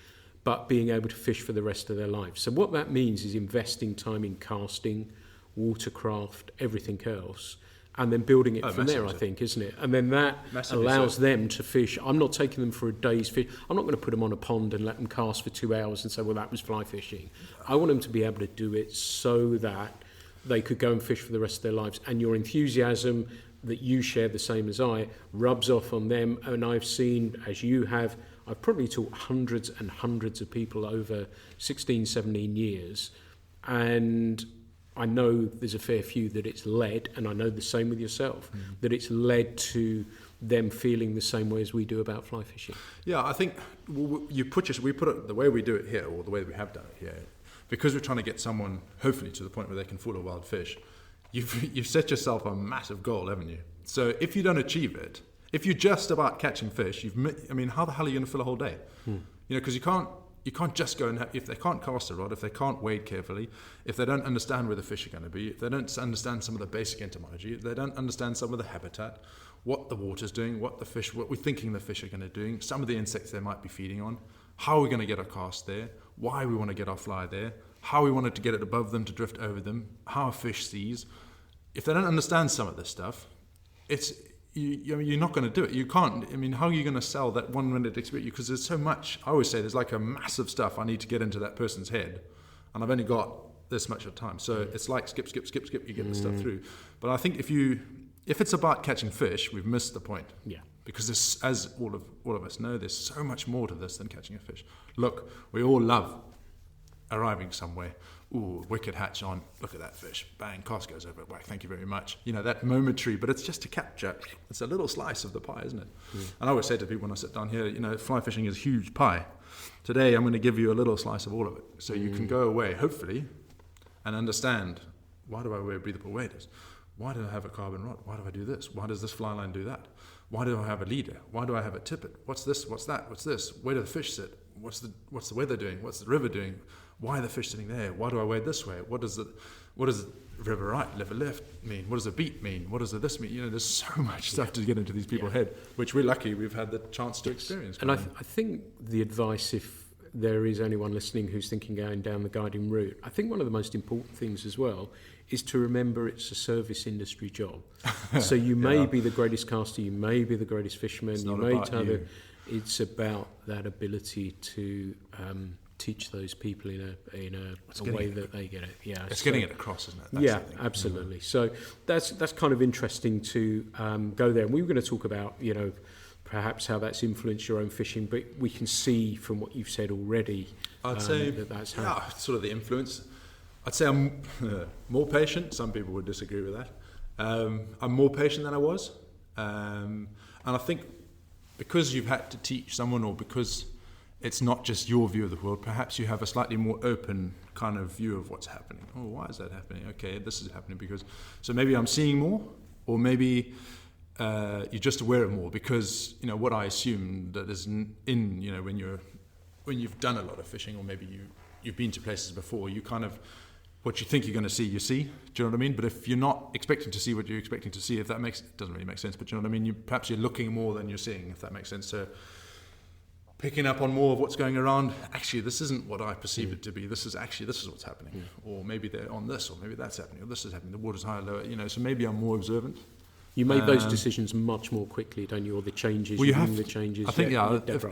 but being able to fish for the rest of their life. So what that means is investing time in casting, watercraft, everything else, and then building it from there, I think, isn't it? And then that allows them to fish. I'm not taking them for a day's fish. I'm not going to put them on a pond and let them cast for 2 hours and say, well, that was fly fishing. I want them to be able to do it so that they could go and fish for the rest of their lives. And your enthusiasm that you share the same as I rubs off on them. And I've seen, as you have, I've probably taught hundreds and hundreds of people over 16, 17 years. And I know there's a fair few that it's led, and I know the same with yourself, that it's led to them feeling the same way as we do about fly fishing. Yeah, I think we put it the way we do it here, or the way we have done it here, because we're trying to get someone, hopefully, to the point where they can fool a wild fish. You've set yourself a massive goal, haven't you? So if you don't achieve it, if you're just about catching fish, how the hell are you going to fill a whole day? Because you can't just go and if they can't cast a rod, if they can't wade carefully, if they don't understand where the fish are going to be, if they don't understand some of the basic entomology, if they don't understand some of the habitat, what the water's doing, what we're thinking the fish are going to do, some of the insects they might be feeding on, how we're going to get our cast there, why we want to get our fly there, how we wanted to get it above them to drift over them, how a fish sees. If they don't understand some of this stuff, you're not going to do it. You can't. How are you going to sell that 1 minute experience? Because there's so much. I always say there's like a massive stuff I need to get into that person's head, and I've only got this much of time. So it's like skip. You get the stuff through. But I think if it's about catching fish, we've missed the point. Yeah. Because this, as all of us know, there's so much more to this than catching a fish. Look, we all love arriving somewhere. Ooh, wicked hatch on. Look at that fish. Bang, cast goes over. Whack, thank you very much. You know, that momentary, but it's just to capture. It's a little slice of the pie, isn't it? And I always say to people when I sit down here, you know, fly fishing is a huge pie. Today, I'm going to give you a little slice of all of it. So you can go away, hopefully, and understand, why do I wear breathable waders? Why do I have a carbon rod? Why do I do this? Why does this fly line do that? Why do I have a leader? Why do I have a tippet? What's this? What's that? What's this? Where do the fish sit? What's the weather doing? What's the river doing? Why are the fish sitting there? Why do I wade this way? What does the river right, river left mean? What does the beat mean? What does the this mean? You know, there's so much stuff to get into these people's head, which we're lucky we've had the chance to experience. And I think the advice, if there is anyone listening who's thinking going down the guiding route, I think one of the most important things as well is to remember it's a service industry job. So you may be the greatest caster, you may be the greatest fisherman, you may tell them it's about that ability to teach those people in a way that they get it. Yeah, it's getting it across, isn't it? That's yeah, absolutely. So that's kind of interesting to go there. And we were going to talk about, you know, perhaps how that's influenced your own fishing, but we can see from what you've said already. I'd say that's how. Yeah, sort of the influence. I'd say I'm more patient. Some people would disagree with that. I'm more patient than I was, and I think because you've had to teach someone, or because it's not just your view of the world, perhaps you have a slightly more open kind of view of what's happening. Oh, why is that happening? Okay, this is happening because... So maybe I'm seeing more, or maybe you're just aware of more, because, you know, what I assume that is in, you know, when you've done a lot of fishing, or maybe you've been to places before, you kind of... What you think you're going to see, you see. Do you know what I mean? But if you're not expecting to see what you're expecting to see, if that doesn't really make sense, but you know what I mean? Perhaps you're looking more than you're seeing, if that makes sense. So picking up on more of what's going around. Actually, this isn't what I perceive it to be. This is what's happening. Or maybe they're on this, or maybe that's happening, or this is happening. The water's higher, lower. You know, so maybe I'm more observant. You make those decisions much more quickly, don't you? Or the changes. Well, you have the changes. I think,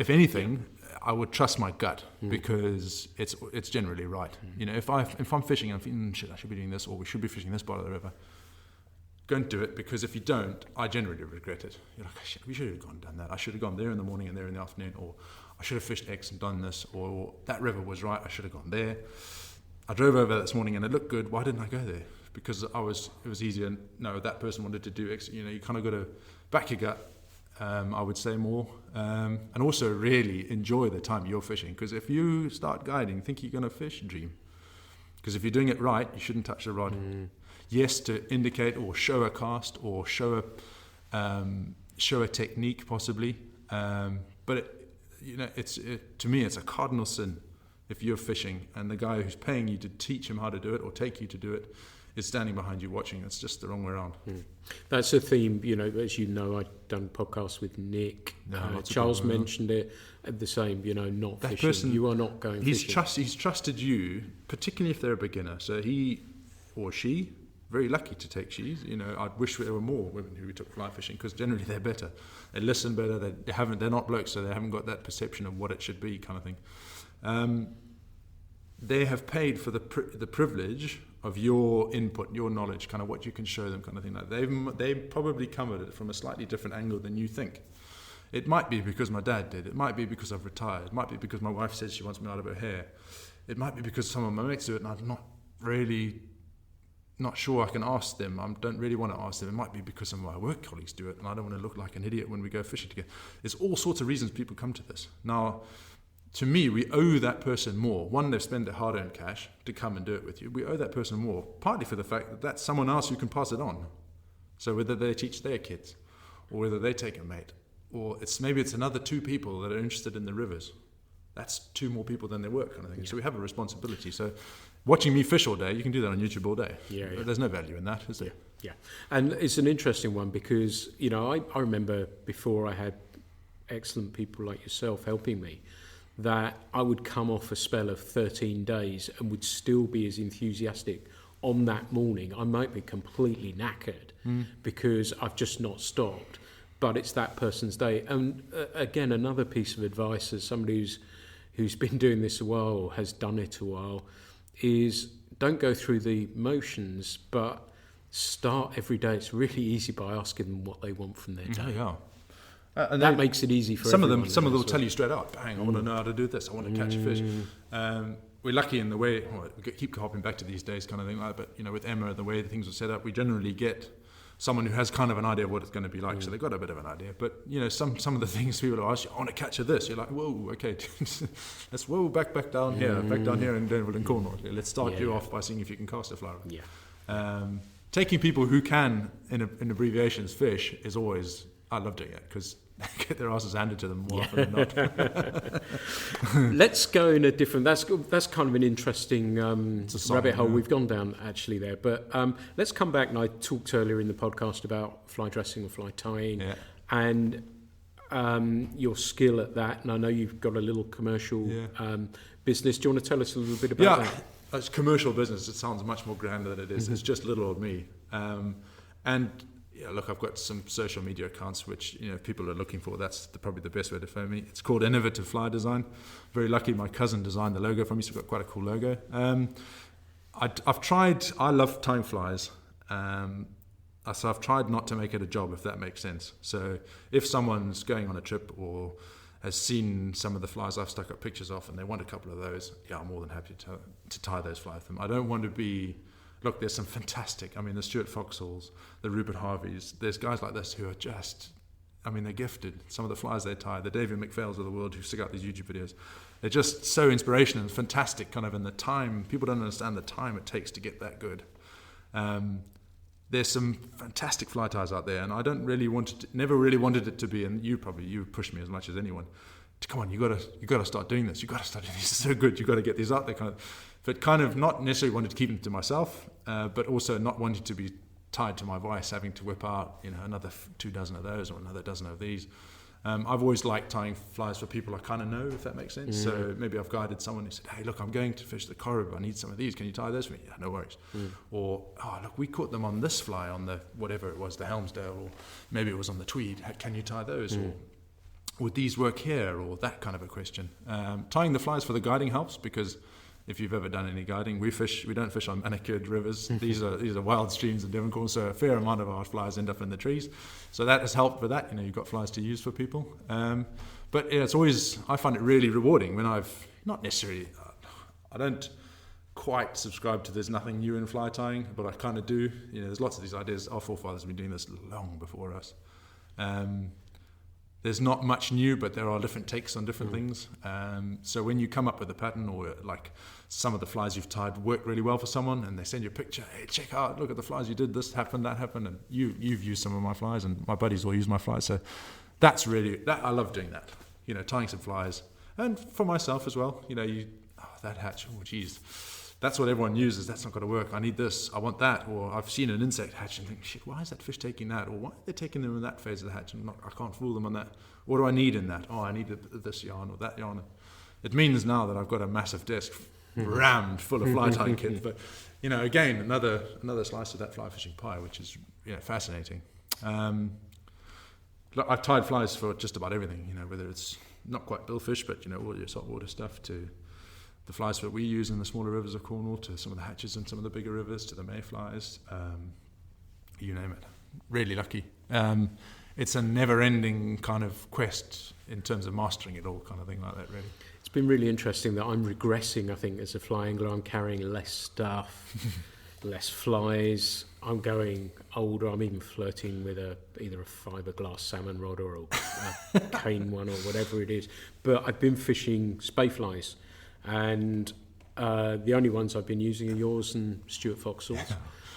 if anything, I would trust my gut, because it's generally right. You know, if I'm fishing and I'm thinking, shit, I should be doing this, or we should be fishing this part of the river, go and do it, because if you don't, I generally regret it. You're like, shit, we should have gone and done that. I should have gone there in the morning and there in the afternoon, or I should have fished X and done this, or that river was right, I should have gone there. I drove over this morning and it looked good. Why didn't I go there? Because it was easier. No, that person wanted to do X. You know, you kind of got to back your gut. I would say more, and also really enjoy the time you're fishing. Because if you start guiding, think you're going to fish, dream. Because if you're doing it right, you shouldn't touch the rod. Yes, to indicate or show a cast or show a technique possibly, but to me it's a cardinal sin if you're fishing and the guy who's paying you to teach him how to do it or take you to do it is standing behind you watching. It's just the wrong way around. That's a theme, you know, as you know, I've done podcasts with Nick. Charles mentioned it, the same, you know, not that fishing. Person, you are not going fishing. He's trusted you, particularly if they're a beginner. So he or she, very lucky to take she's. You know, I'd wish there were more women who took fly fishing, because generally they're better. They listen better. They're not blokes, so they haven't got that perception of what it should be, kind of thing. They have paid for the privilege of your input, your knowledge, kind of what you can show them, kind of thing. Like they probably come at it from a slightly different angle than you think. It might be because my dad did. It might be because I've retired. It might be because my wife says she wants me out of her hair. It might be because some of my mates do it, and I'm not sure I can ask them. I don't really want to ask them. It might be because some of my work colleagues do it, and I don't want to look like an idiot when we go fishing together. There's all sorts of reasons people come to this. Now, to me, we owe that person more. One, they've spent their hard-earned cash to come and do it with you. We owe that person more, partly for the fact that that's someone else who can pass it on. So whether they teach their kids, or whether they take a mate, or maybe it's another two people that are interested in the rivers. That's two more people than their work, kind of thing. Yeah. So we have a responsibility. So watching me fish all day, you can do that on YouTube all day. Yeah. There's no value in that, is there? Yeah. And it's an interesting one because, you know, I remember before I had excellent people like yourself helping me, that I would come off a spell of 13 days and would still be as enthusiastic on that morning. I might be completely knackered because I've just not stopped, but it's that person's day. And again, another piece of advice as somebody who's been doing this a while or has done it a while is don't go through the motions, but start every day. It's really easy by asking them what they want from their day. Yeah. And that makes it easy for some everyone. of them. Some of them will tell you straight out, bang, I want to know how to do this. I want to catch a fish. We're lucky in the way, we keep hopping back to these days kind of thing like that, but with Emma, the way things are set up, we generally get someone who has kind of an idea of what it's going to be like, so they've got a bit of an idea. But some of the things people will ask you, I want to catch this. You're like, whoa, okay, let's back down here in Denver and Cornwall. Let's start you off by seeing if you can cast a fly rod. Taking people who can, in abbreviations, fish is always, I love doing it because they get their asses handed to them more often than not. Let's go in a different. That's kind of an interesting rabbit hole we've gone down actually there. But let's come back. And I talked earlier in the podcast about fly dressing or fly tying, and your skill at that. And I know you've got a little commercial business. Do you want to tell us a little bit about that? It's commercial business. It sounds much more grand than it is. It's just little old me. And look, I've got some social media accounts which if people are looking for. That's probably the best way to find me. It's called Innovative Fly Design. Very lucky, my cousin designed the logo for me, so I've got quite a cool logo. I've tried. I love tying flies. So I've tried not to make it a job, if that makes sense. So if someone's going on a trip or has seen some of the flies I've stuck up pictures of and they want a couple of those, I'm more than happy to tie those flies with them. I don't want to be... Look, there's some fantastic... the Stuart Foxhalls, the Rupert Harveys, there's guys like this who are just... they're gifted. Some of the flies they tie, the David McPhails of the world who stick out these YouTube videos, they're just so inspirational and fantastic, kind of in the time. People don't understand the time it takes to get that good. There's some fantastic fly ties out there, and I don't really never really wanted it to be, and you push me as much as anyone. Come on, you got to start doing this. You got to start doing this. It's so good. You got to get these out there, kind of. But kind of not necessarily wanted to keep them to myself, but also not wanting to be tied to my vice, having to whip out another 2 dozen of those or another dozen of these. I've always liked tying flies for people I kind of know, if that makes sense. So maybe I've guided someone who said, hey, look, I'm going to fish the Corrib. I need some of these. Can you tie those for me? Yeah, no worries. Or, oh, look, we caught them on this fly on the, whatever it was, the Helmsdale, or maybe it was on the Tweed. Can you tie those? Or would these work here? Or that kind of a question. Tying the flies for the guiding helps because if you've ever done any guiding, we don't fish on manicured rivers. These are wild streams in Devoncorn, so a fair amount of our flies end up in the trees. So that has helped with that. You've got flies to use for people. But it's always, I find it really rewarding when I've not necessarily, I don't quite subscribe to there's nothing new in fly tying, but I kind of do. There's lots of these ideas. Our forefathers have been doing this long before us. There's not much new, but there are different takes on different things. So when you come up with a pattern, or like some of the flies you've tied work really well for someone, and they send you a picture, hey, check out, look at the flies you did, this happened, that happened, and you've used some of my flies, and my buddies all use my flies. So that's really, I love doing that, tying some flies. And for myself as well, that hatch, oh geez, that's what everyone uses, that's not going to work, I need this, I want that. Or I've seen an insect hatch and think, shit, why is that fish taking that? Or why are they taking them in that phase of the hatch? And I can't fool them on that. What do I need in that? Oh, I need this yarn or that yarn. It means now that I've got a massive desk rammed full of fly tying kits. But, again, another slice of that fly fishing pie, which is fascinating. Look, I've tied flies for just about everything, whether it's not quite billfish, but, all your saltwater stuff, to the flies that we use in the smaller rivers of Cornwall, to some of the hatches in some of the bigger rivers, to the mayflies, you name it. Really lucky. It's a never-ending kind of quest in terms of mastering it all, kind of thing like that, really. It's been really interesting that I'm regressing, I think, as a fly angler. I'm carrying less stuff, less flies. I'm going older. I'm even flirting with either a fiberglass salmon rod or a cane one or whatever it is. But I've been fishing spey flies, and the only ones I've been using are yours and Stuart Foxhalls,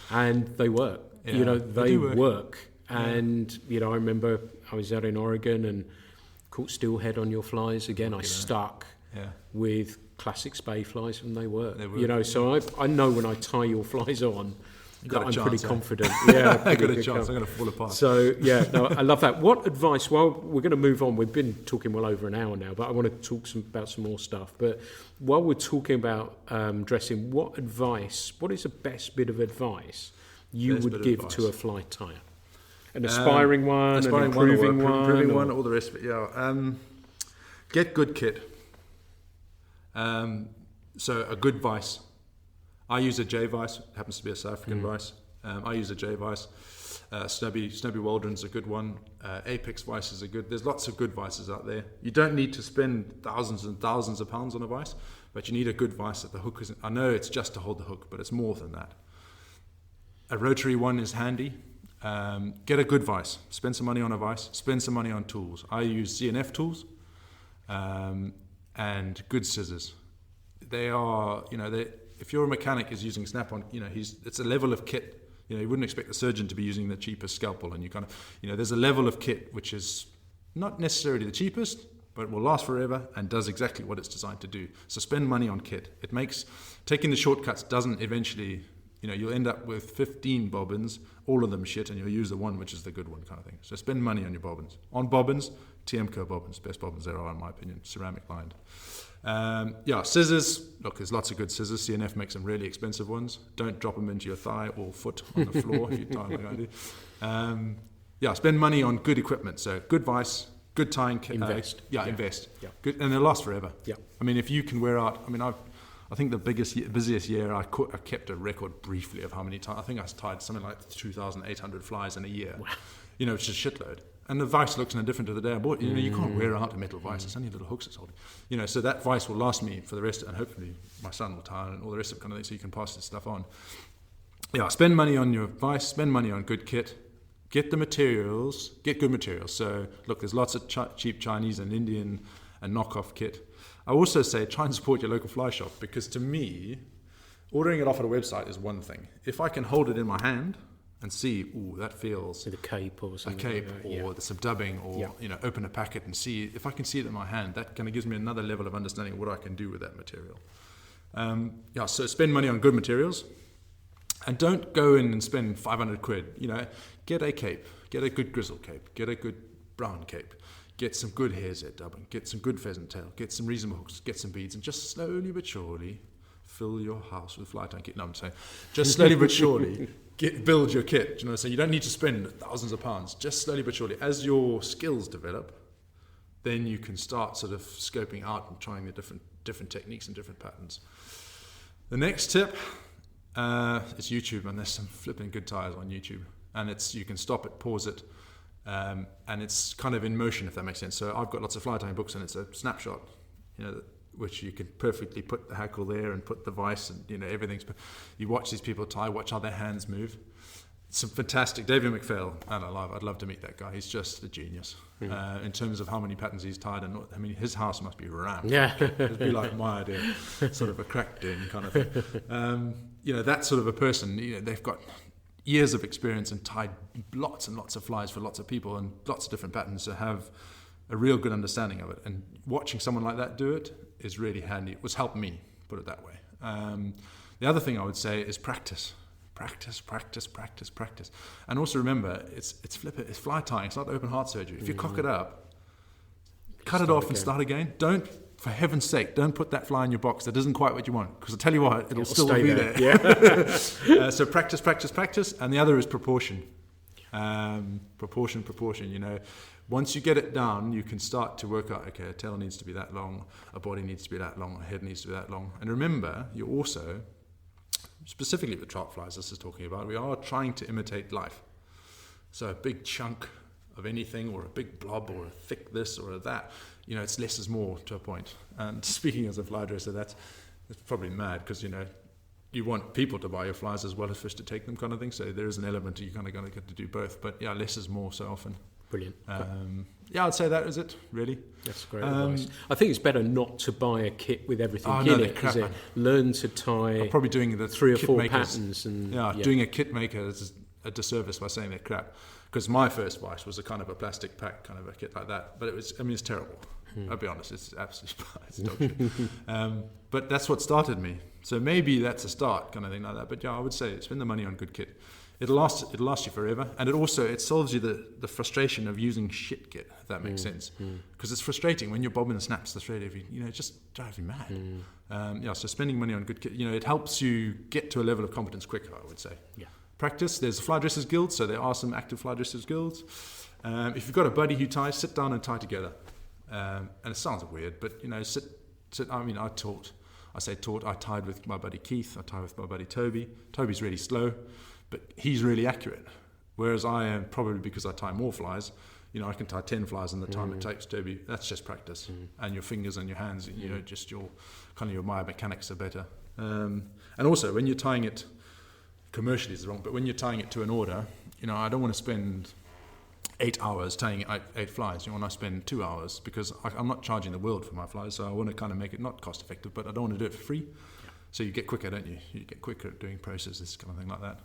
and they work. They work. And, I remember I was out in Oregon and caught steelhead on your flies. Again, I stuck with classic spey flies and they work. So I know when I tie your flies on, I'm pretty confident. Yeah, I got a chance. I'm going to fall apart. So, I love that. What advice, well, we're going to move on. We've been talking well over an hour now, but I want to talk about some more stuff. But while we're talking about dressing, what is the best bit of advice you would give to a fly tyer? An aspiring one, an improving one, all the rest of it. Get good kit. So a good vice. I use a J vice. It happens to be a South African vice. I use a J vice. Snubby Waldron's a good one. Apex vices are good. There's lots of good vices out there. You don't need to spend thousands and thousands of pounds on a vice, but you need a good vice that the hook isn't. I know it's just to hold the hook, but it's more than that. A rotary one is handy. Get a good vice. Spend some money on a vice. Spend some money on tools. I use CNF tools and good scissors. They are, if you're a mechanic is using Snap-on, it's a level of kit. You wouldn't expect the surgeon to be using the cheapest scalpel, and you kind of, there's a level of kit which is not necessarily the cheapest, but will last forever and does exactly what it's designed to do. So spend money on kit. It makes, taking the shortcuts doesn't eventually, you'll end up with 15 bobbins, all of them shit, and you'll use the one which is the good one kind of thing. So spend money on your bobbins. On bobbins, TMCO bobbins, best bobbins there are in my opinion, ceramic lined. Scissors. Look, there's lots of good scissors. CNF makes some really expensive ones. Don't drop them into your thigh or foot on the floor if you tie like I do. Spend money on good equipment. So good vice, good tying. Invest. Invest. Yeah. Good, and they'll last forever. Yeah. I mean, if you can wear out. I mean, I think the busiest year I kept a record briefly of how many times. I think I tied something like 2,800 flies in a year. Wow. Which is a shitload. And the vice looks no different to the day I bought. You can't wear out a metal vice. It's only little hooks it's holding. So that vice will last me for the rest, and hopefully my son will tie and all the rest of kind of things, so you can pass this stuff on. Spend money on your vice. Spend money on good kit. Get the materials. Get good materials. So look, there's lots of cheap Chinese and Indian and knockoff kit. I also say try and support your local fly shop, because to me, ordering it off at a website is one thing. If I can hold it in my hand and see, that feels with a cape or something. A cape or the subdubbing, or open a packet and see. If I can see it in my hand, that kind of gives me another level of understanding of what I can do with that material. So spend money on good materials, and don't go in and spend 500 quid. Get a cape, get a good grizzle cape, get a good brown cape, get some good hare's head dubbing, get some good pheasant tail, get some reasonable hooks, get some beads, and just slowly but surely fill your house with fly tying kit. No, I'm saying just slowly but surely. Build your kit. So you don't need to spend thousands of pounds. Just slowly but surely, as your skills develop, then you can start sort of scoping out and trying the different techniques and different patterns. The next tip is YouTube, and there's some flipping good tires on YouTube, and you can stop it, pause it, and it's kind of in motion, if that makes sense. So I've got lots of fly tying books, and it's a snapshot, which you can perfectly put the hackle there and put the vice, and everything's. You watch these people tie, watch how their hands move. Some fantastic David McPhail, and I'd love to meet that guy. He's just a genius in terms of how many patterns he's tied, and his house must be rammed. Yeah, it'd be like my idea, sort of a crack den kind of thing. That sort of a person. They've got years of experience and tied lots and lots of flies for lots of people and lots of different patterns to have a real good understanding of it. And watching someone like that do it is really handy. It was helped me, put it that way. The other thing I would say is practice. Practice. And also remember, it's fly tying. It's not open heart surgery. If you cock it up, cut it off and start again. Don't, for heaven's sake, don't put that fly in your box that isn't quite what you want. Because I'll tell you what, it'll still be there. Yeah. So practice. And the other is proportion. Proportion. Once you get it down, you can start to work out, okay, a tail needs to be that long, a body needs to be that long, a head needs to be that long. And remember, you're also, specifically with trout flies, this is talking about, we are trying to imitate life. So a big chunk of anything, or a big blob, or a thick this or a that, it's less is more to a point. And speaking as a fly dresser, it's probably mad, because, you want people to buy your flies as well as fish to take them, kind of thing. So there is an element you're kind of going to get to do both. But less is more so often. Brilliant. I'd say that is it, really. That's great advice. I think it's better not to buy a kit with everything in it. Crap, learn to tie. I'm probably doing the 3 or 4 makers. Patterns. And, doing a kit maker is a disservice by saying they're crap. Because my first vice was a kind of a plastic pack, kind of a kit like that. But it's terrible. I'll be honest, it's absolutely it's dog shit. But that's what started me. So maybe that's a start, kind of thing like that. But I would say spend the money on good kit. It'll last you forever, and it solves you the frustration of using shit kit, if that makes sense. Because it's frustrating when your bobbin snaps the thread. It just drives you mad. So spending money on good kit, it helps you get to a level of competence quicker, I would say. Yeah. Practice. There's a fly dressers guild, so there are some active fly dressers guilds. If you've got a buddy who ties, sit down and tie together. And it sounds weird, but sit. I tied with my buddy Keith. I tied with my buddy Toby. Toby's really slow, but he's really accurate. Whereas I am, probably because I tie more flies, I can tie 10 flies in the time it takes to be. That's just practice, and your fingers and your hands. Just your biomechanics are better. And also, when you're tying it commercially is wrong, but when you're tying it to an order, I don't want to spend 8 hours tying 8 flies. I spend 2 hours, because I'm not charging the world for my flies, so I want to kind of make it not cost effective, but I don't want to do it for free. So you get quicker, don't you? You get quicker at doing processes, kind of thing like that.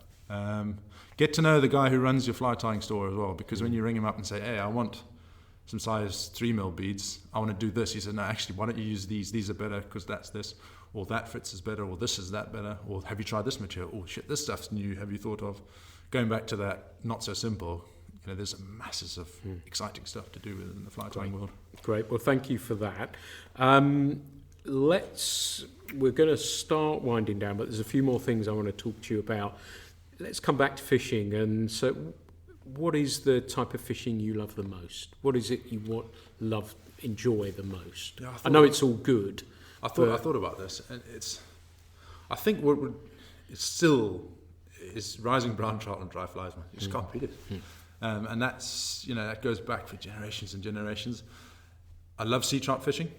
Get to know the guy who runs your fly tying store as well, because when you ring him up and say, hey, I want some size 3mm beads, I want to do this, he said, no, actually, why don't you use these are better because that's this, or that fits is better, or this is that better, or have you tried this material, oh shit, this stuff's new, have you thought of going back to that not so simple? There's masses of exciting stuff to do within the fly tying world. Great, well thank you for that. We're going to start winding down, but there's a few more things I want to talk to you about. Let's come back to fishing. And so what is the type of fishing you love the most? What is it you enjoy the most? Yeah, I know it's all good. I thought about this, and I think it's still rising brown trout and dry flies, man. You just can't beat it. And that's, that goes back for generations and generations. I love sea trout fishing.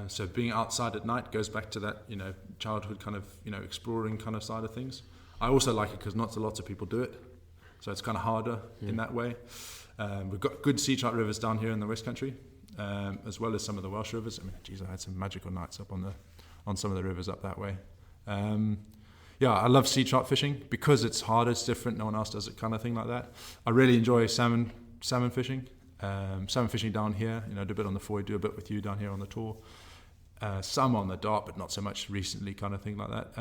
So being outside at night goes back to that, childhood kind of, exploring kind of side of things. I also like it because not lots of people do it. So it's kind of harder in that way. We've got good sea trout rivers down here in the West Country, as well as some of the Welsh rivers. I had some magical nights up on some of the rivers up that way. I love sea trout fishing because it's harder, it's different, no one else does it, kind of thing like that. I really enjoy salmon fishing. Salmon fishing down here, do a bit on the Foy, do a bit with you down here on the tour. Some on the Dart, but not so much recently, kind of thing like that.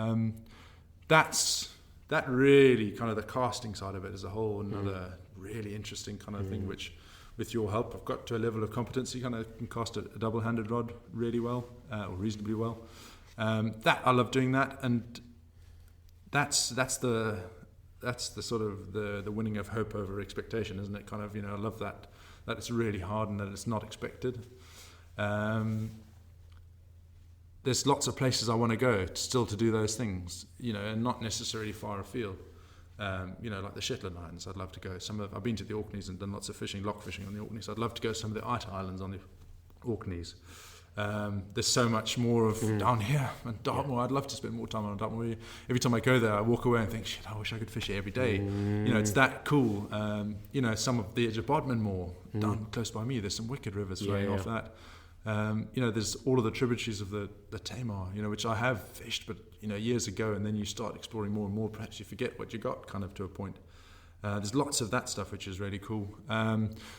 That really kind of the casting side of it is a whole another really interesting kind of thing, which with your help I've got to a level of competency, kind of can cast a double-handed rod really well, or reasonably well. That I love doing that, and that's the sort of the winning of hope over expectation, isn't it? Kind of, I love that it's really hard and that it's not expected. There's lots of places I want to go still to do those things, and not necessarily far afield. Like the Shetland Islands, I'd love to go. I've been to the Orkneys and done lots of fishing, lock fishing on the Orkneys. I'd love to go to some of the Islands on the Orkneys. There's so much more of down here and Dartmoor. I'd love to spend more time on Dartmoor. Every time I go there, I walk away and think, shit, I wish I could fish here every day. It's that cool. Some of the edge of Bodmin Moor down close by me, there's some wicked rivers flowing off that. There's all of the tributaries of the Tamar, which I have fished, but years ago, and then you start exploring more and more. Perhaps you forget what you got, kind of to a point. There's lots of that stuff which is really cool.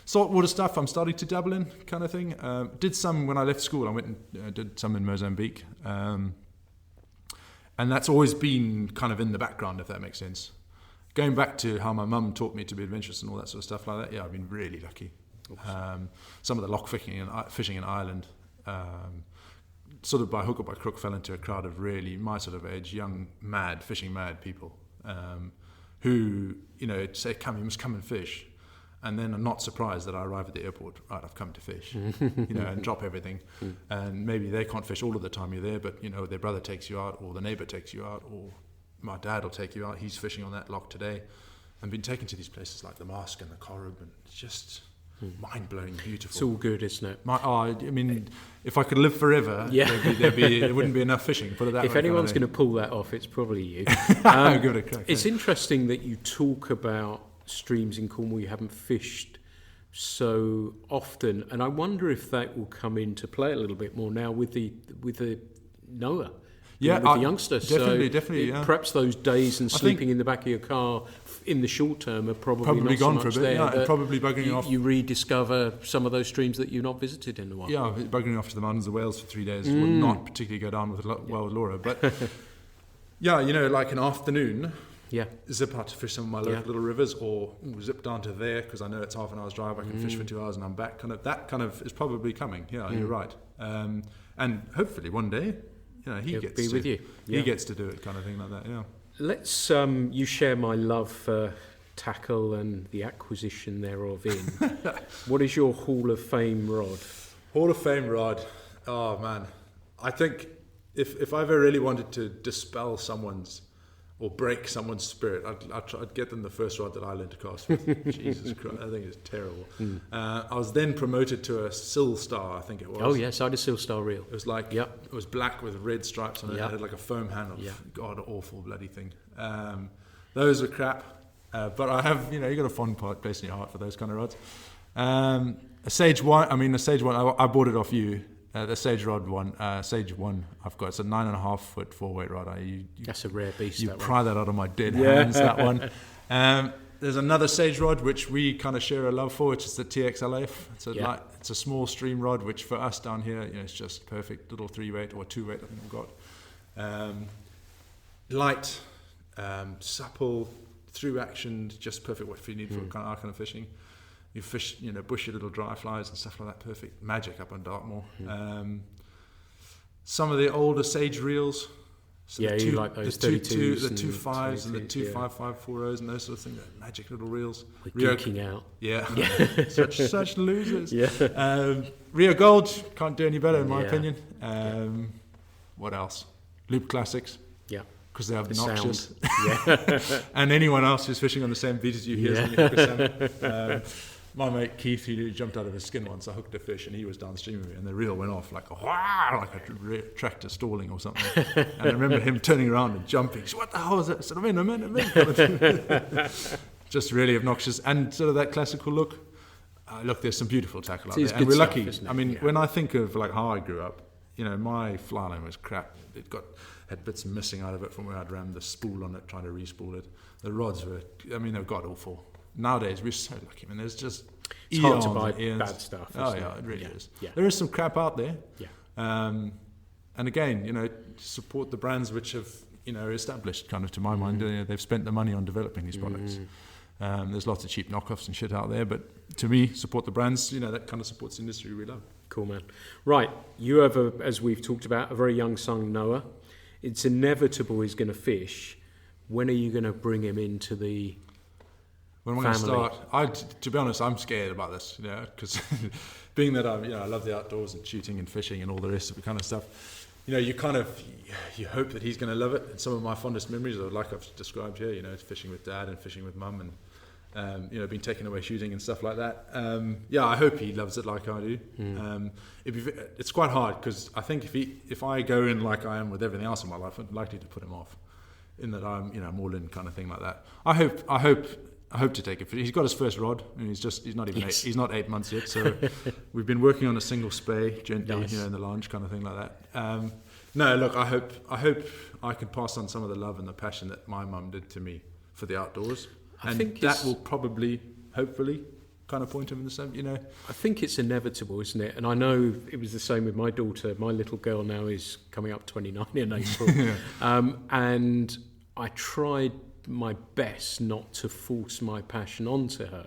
Saltwater stuff I'm starting to dabble in, kind of thing. Did some when I left school. I went and did some in Mozambique, and that's always been kind of in the background, if that makes sense. Going back to how my mum taught me to be adventurous and all that sort of stuff like that. Yeah, I've been really lucky. Some of the lock fishing in Ireland, sort of by hook or by crook, fell into a crowd of really my sort of age, young, fishing mad people, who say, "Come, you must come and fish," and then are not surprised that I arrive at the airport. Right, I've come to fish, and drop everything, and maybe they can't fish all of the time you're there, but their brother takes you out, or the neighbour takes you out, or my dad will take you out. He's fishing on that lock today, and been taken to these places like the Mask and the Corrib, and it's just mind-blowing, beautiful. It's all good, isn't it? If I could live forever, there wouldn't be enough fishing. Put it that way. If anyone's going to pull that off, it's probably you. Give it a crack. It's interesting that you talk about streams in Cornwall you haven't fished so often, and I wonder if that will come into play a little bit more now with the Noah. With the youngsters. Definitely. Perhaps those days and sleeping in the back of your car in the short term are probably not gone so much for a bit. there. And probably buggering off. You rediscover some of those streams that you've not visited in a while. Yeah, buggering off to the mountains of Wales for 3 days would not particularly go down with Laura. But like an afternoon, zip out to fish some of my local little rivers, or zip down to there because I know it's half an hour's drive. I can fish for 2 hours and I'm back. That kind of is probably coming. Yeah, you're right. And hopefully one day. He gets be with you. He gets to do it, kind of thing like that. Yeah. Let's. You share my love for tackle and the acquisition thereof. What is your Hall of Fame rod? Hall of Fame rod. Oh man, I think if I ever really wanted to dispel someone's or break someone's spirit, I'd get them the first rod that I learned to cast with. Jesus Christ, I think it's terrible. I was then promoted to a Sill Star, I think it was. Oh yes, I had a Sill Star reel. It was like, it was black with red stripes on it. Yep. It had like a foam handle. God, awful bloody thing. Those are crap. But I have, you got a fond place in your heart for those kind of rods. A Sage 1, I bought it off you. The Sage rod one, Sage 1 I've got. It's a 9.5 foot 4-weight rod. That's a rare beast. You pry that out of my dead hands, that one. There's another Sage rod which we kind of share a love for, which is the TXLF. It's a small stream rod, which for us down here, it's just perfect. Little 3-weight or 2-weight, I think I've got. Light, supple, through action, just perfect what you need for our kind of fishing. You fish, bushy little dry flies and stuff like that. Perfect magic up on Dartmoor. Some of the older Sage reels. So you like those 32s, the 2.5s and the 2.5540s and those sort of things. Magic little reels. We're geeking out. Yeah, such losers. Rio Gold can't do any better in my opinion. What else? Loop Classics. Yeah. Because they're obnoxious. And anyone else who's fishing on the same beat as you hears when you hook a salmon. My mate Keith, he jumped out of his skin once. I hooked a fish and he was downstream of me, and the reel went off like a tractor stalling or something. And I remember him turning around and jumping. He said, "What the hell is that?" I said, I'm in. Just really obnoxious. And sort of that classical look. Look, there's some beautiful tackle out there. And we're lucky. I mean, when I think of like how I grew up, my fly line was crap. It had bits missing out of it from where I'd rammed the spool on it, trying to re-spool it. The rods were, they're god awful. Nowadays, we're so lucky. I mean, there's just it's hard to buy bad stuff. Oh, yeah, it really is. Yeah. There is some crap out there. Yeah. And again, support the brands which have, established, kind of, to my mind. They've spent the money on developing these products. There's lots of cheap knockoffs and shit out there, but to me, support the brands. That kind of supports the industry we love. Cool, man. Right, you have, as we've talked about, a very young son, Noah. It's inevitable he's going to fish. When are you going to bring him into the When we're going to start, to be honest, I'm scared about this, because being that I love the outdoors and shooting and fishing and all the rest of the kind of stuff, you hope that he's going to love it. And some of my fondest memories are like I've described here, fishing with dad and fishing with mum and, being taken away shooting and stuff like that. I hope he loves it like I do. It's quite hard because I think if I go in like I am with everything else in my life, I'm likely to put him off in that I'm all in kind of thing like that. I hope to take it. He's got his first rod, and he's not even he's not 8 months yet. So we've been working on a single spay gently, in the lounge kind of thing like that. No, look, I hope I can pass on some of the love and the passion that my mum did to me for the outdoors, and that will probably, hopefully, kind of point him in the same. I think it's inevitable, isn't it? And I know it was the same with my daughter. My little girl now is coming up 29 in April, and I tried my best not to force my passion onto her.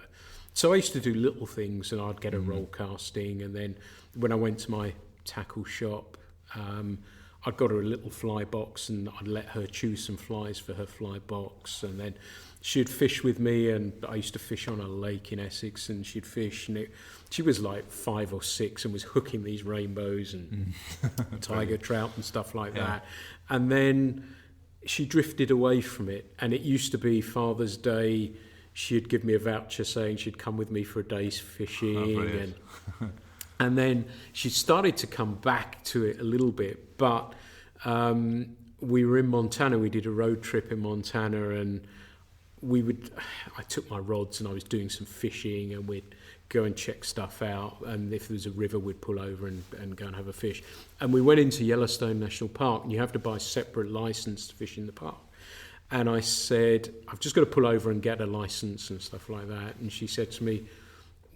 So I used to do little things, and I'd get her roll casting, and then when I went to my tackle shop, I'd got her a little fly box, and I'd let her choose some flies for her fly box, and then she'd fish with me. And I used to fish on a lake in Essex, and she'd fish, and she was like 5 or 6 and was hooking these rainbows and tiger trout and stuff like that. And then she drifted away from it, and it used to be Father's Day. She'd give me a voucher saying she'd come with me for a day's fishing, and then she started to come back to it a little bit. But we were in Montana. We did a road trip in Montana, and I took my rods and I was doing some fishing, and we'd go and check stuff out, and if there was a river we'd pull over and go and have a fish. And we went into Yellowstone National Park, and you have to buy a separate license to fish in the park. And I said, I've just got to pull over and get a license and stuff like that. And she said to me,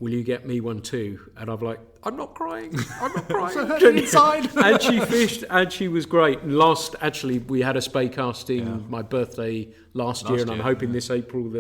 will you get me one too? And I'm like, I'm not crying. So inside. And she fished, and she was great. And we had a spay casting my birthday last year, and I'm hoping this April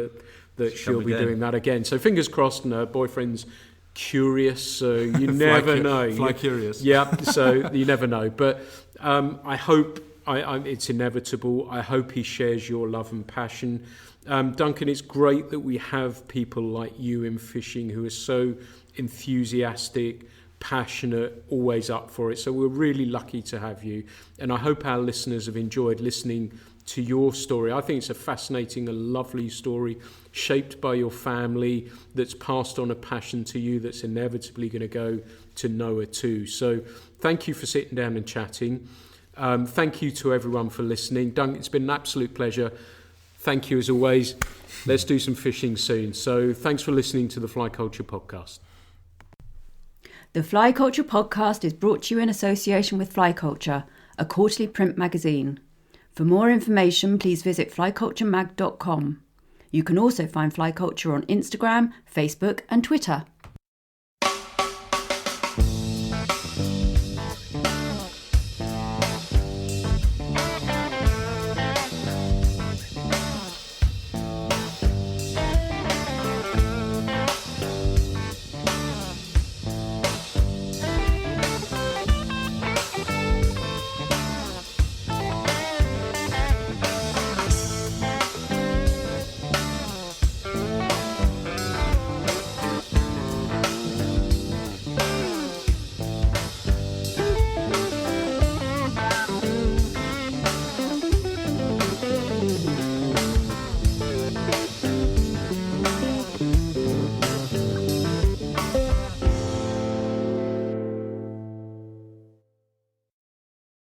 that she'll be doing that again. So fingers crossed, and her boyfriend's curious, so you never know. Fly curious. Yeah, so you never know. But I hope it's inevitable. I hope he shares your love and passion. Duncan, it's great that we have people like you in fishing who are so enthusiastic, passionate, always up for it. So we're really lucky to have you. And I hope our listeners have enjoyed listening to your story. I think it's a fascinating, a lovely story, shaped by your family, that's passed on a passion to you that's inevitably going to go to Noah too. So thank you for sitting down and chatting. Thank you to everyone for listening. Duncan, it's been an absolute pleasure. Thank you as always. Let's do some fishing soon. So thanks for listening to the Fly Culture Podcast. The Fly Culture Podcast is brought to you in association with Fly Culture, a quarterly print magazine. For more information, please visit flyculturemag.com. You can also find Fly Culture on Instagram, Facebook and Twitter.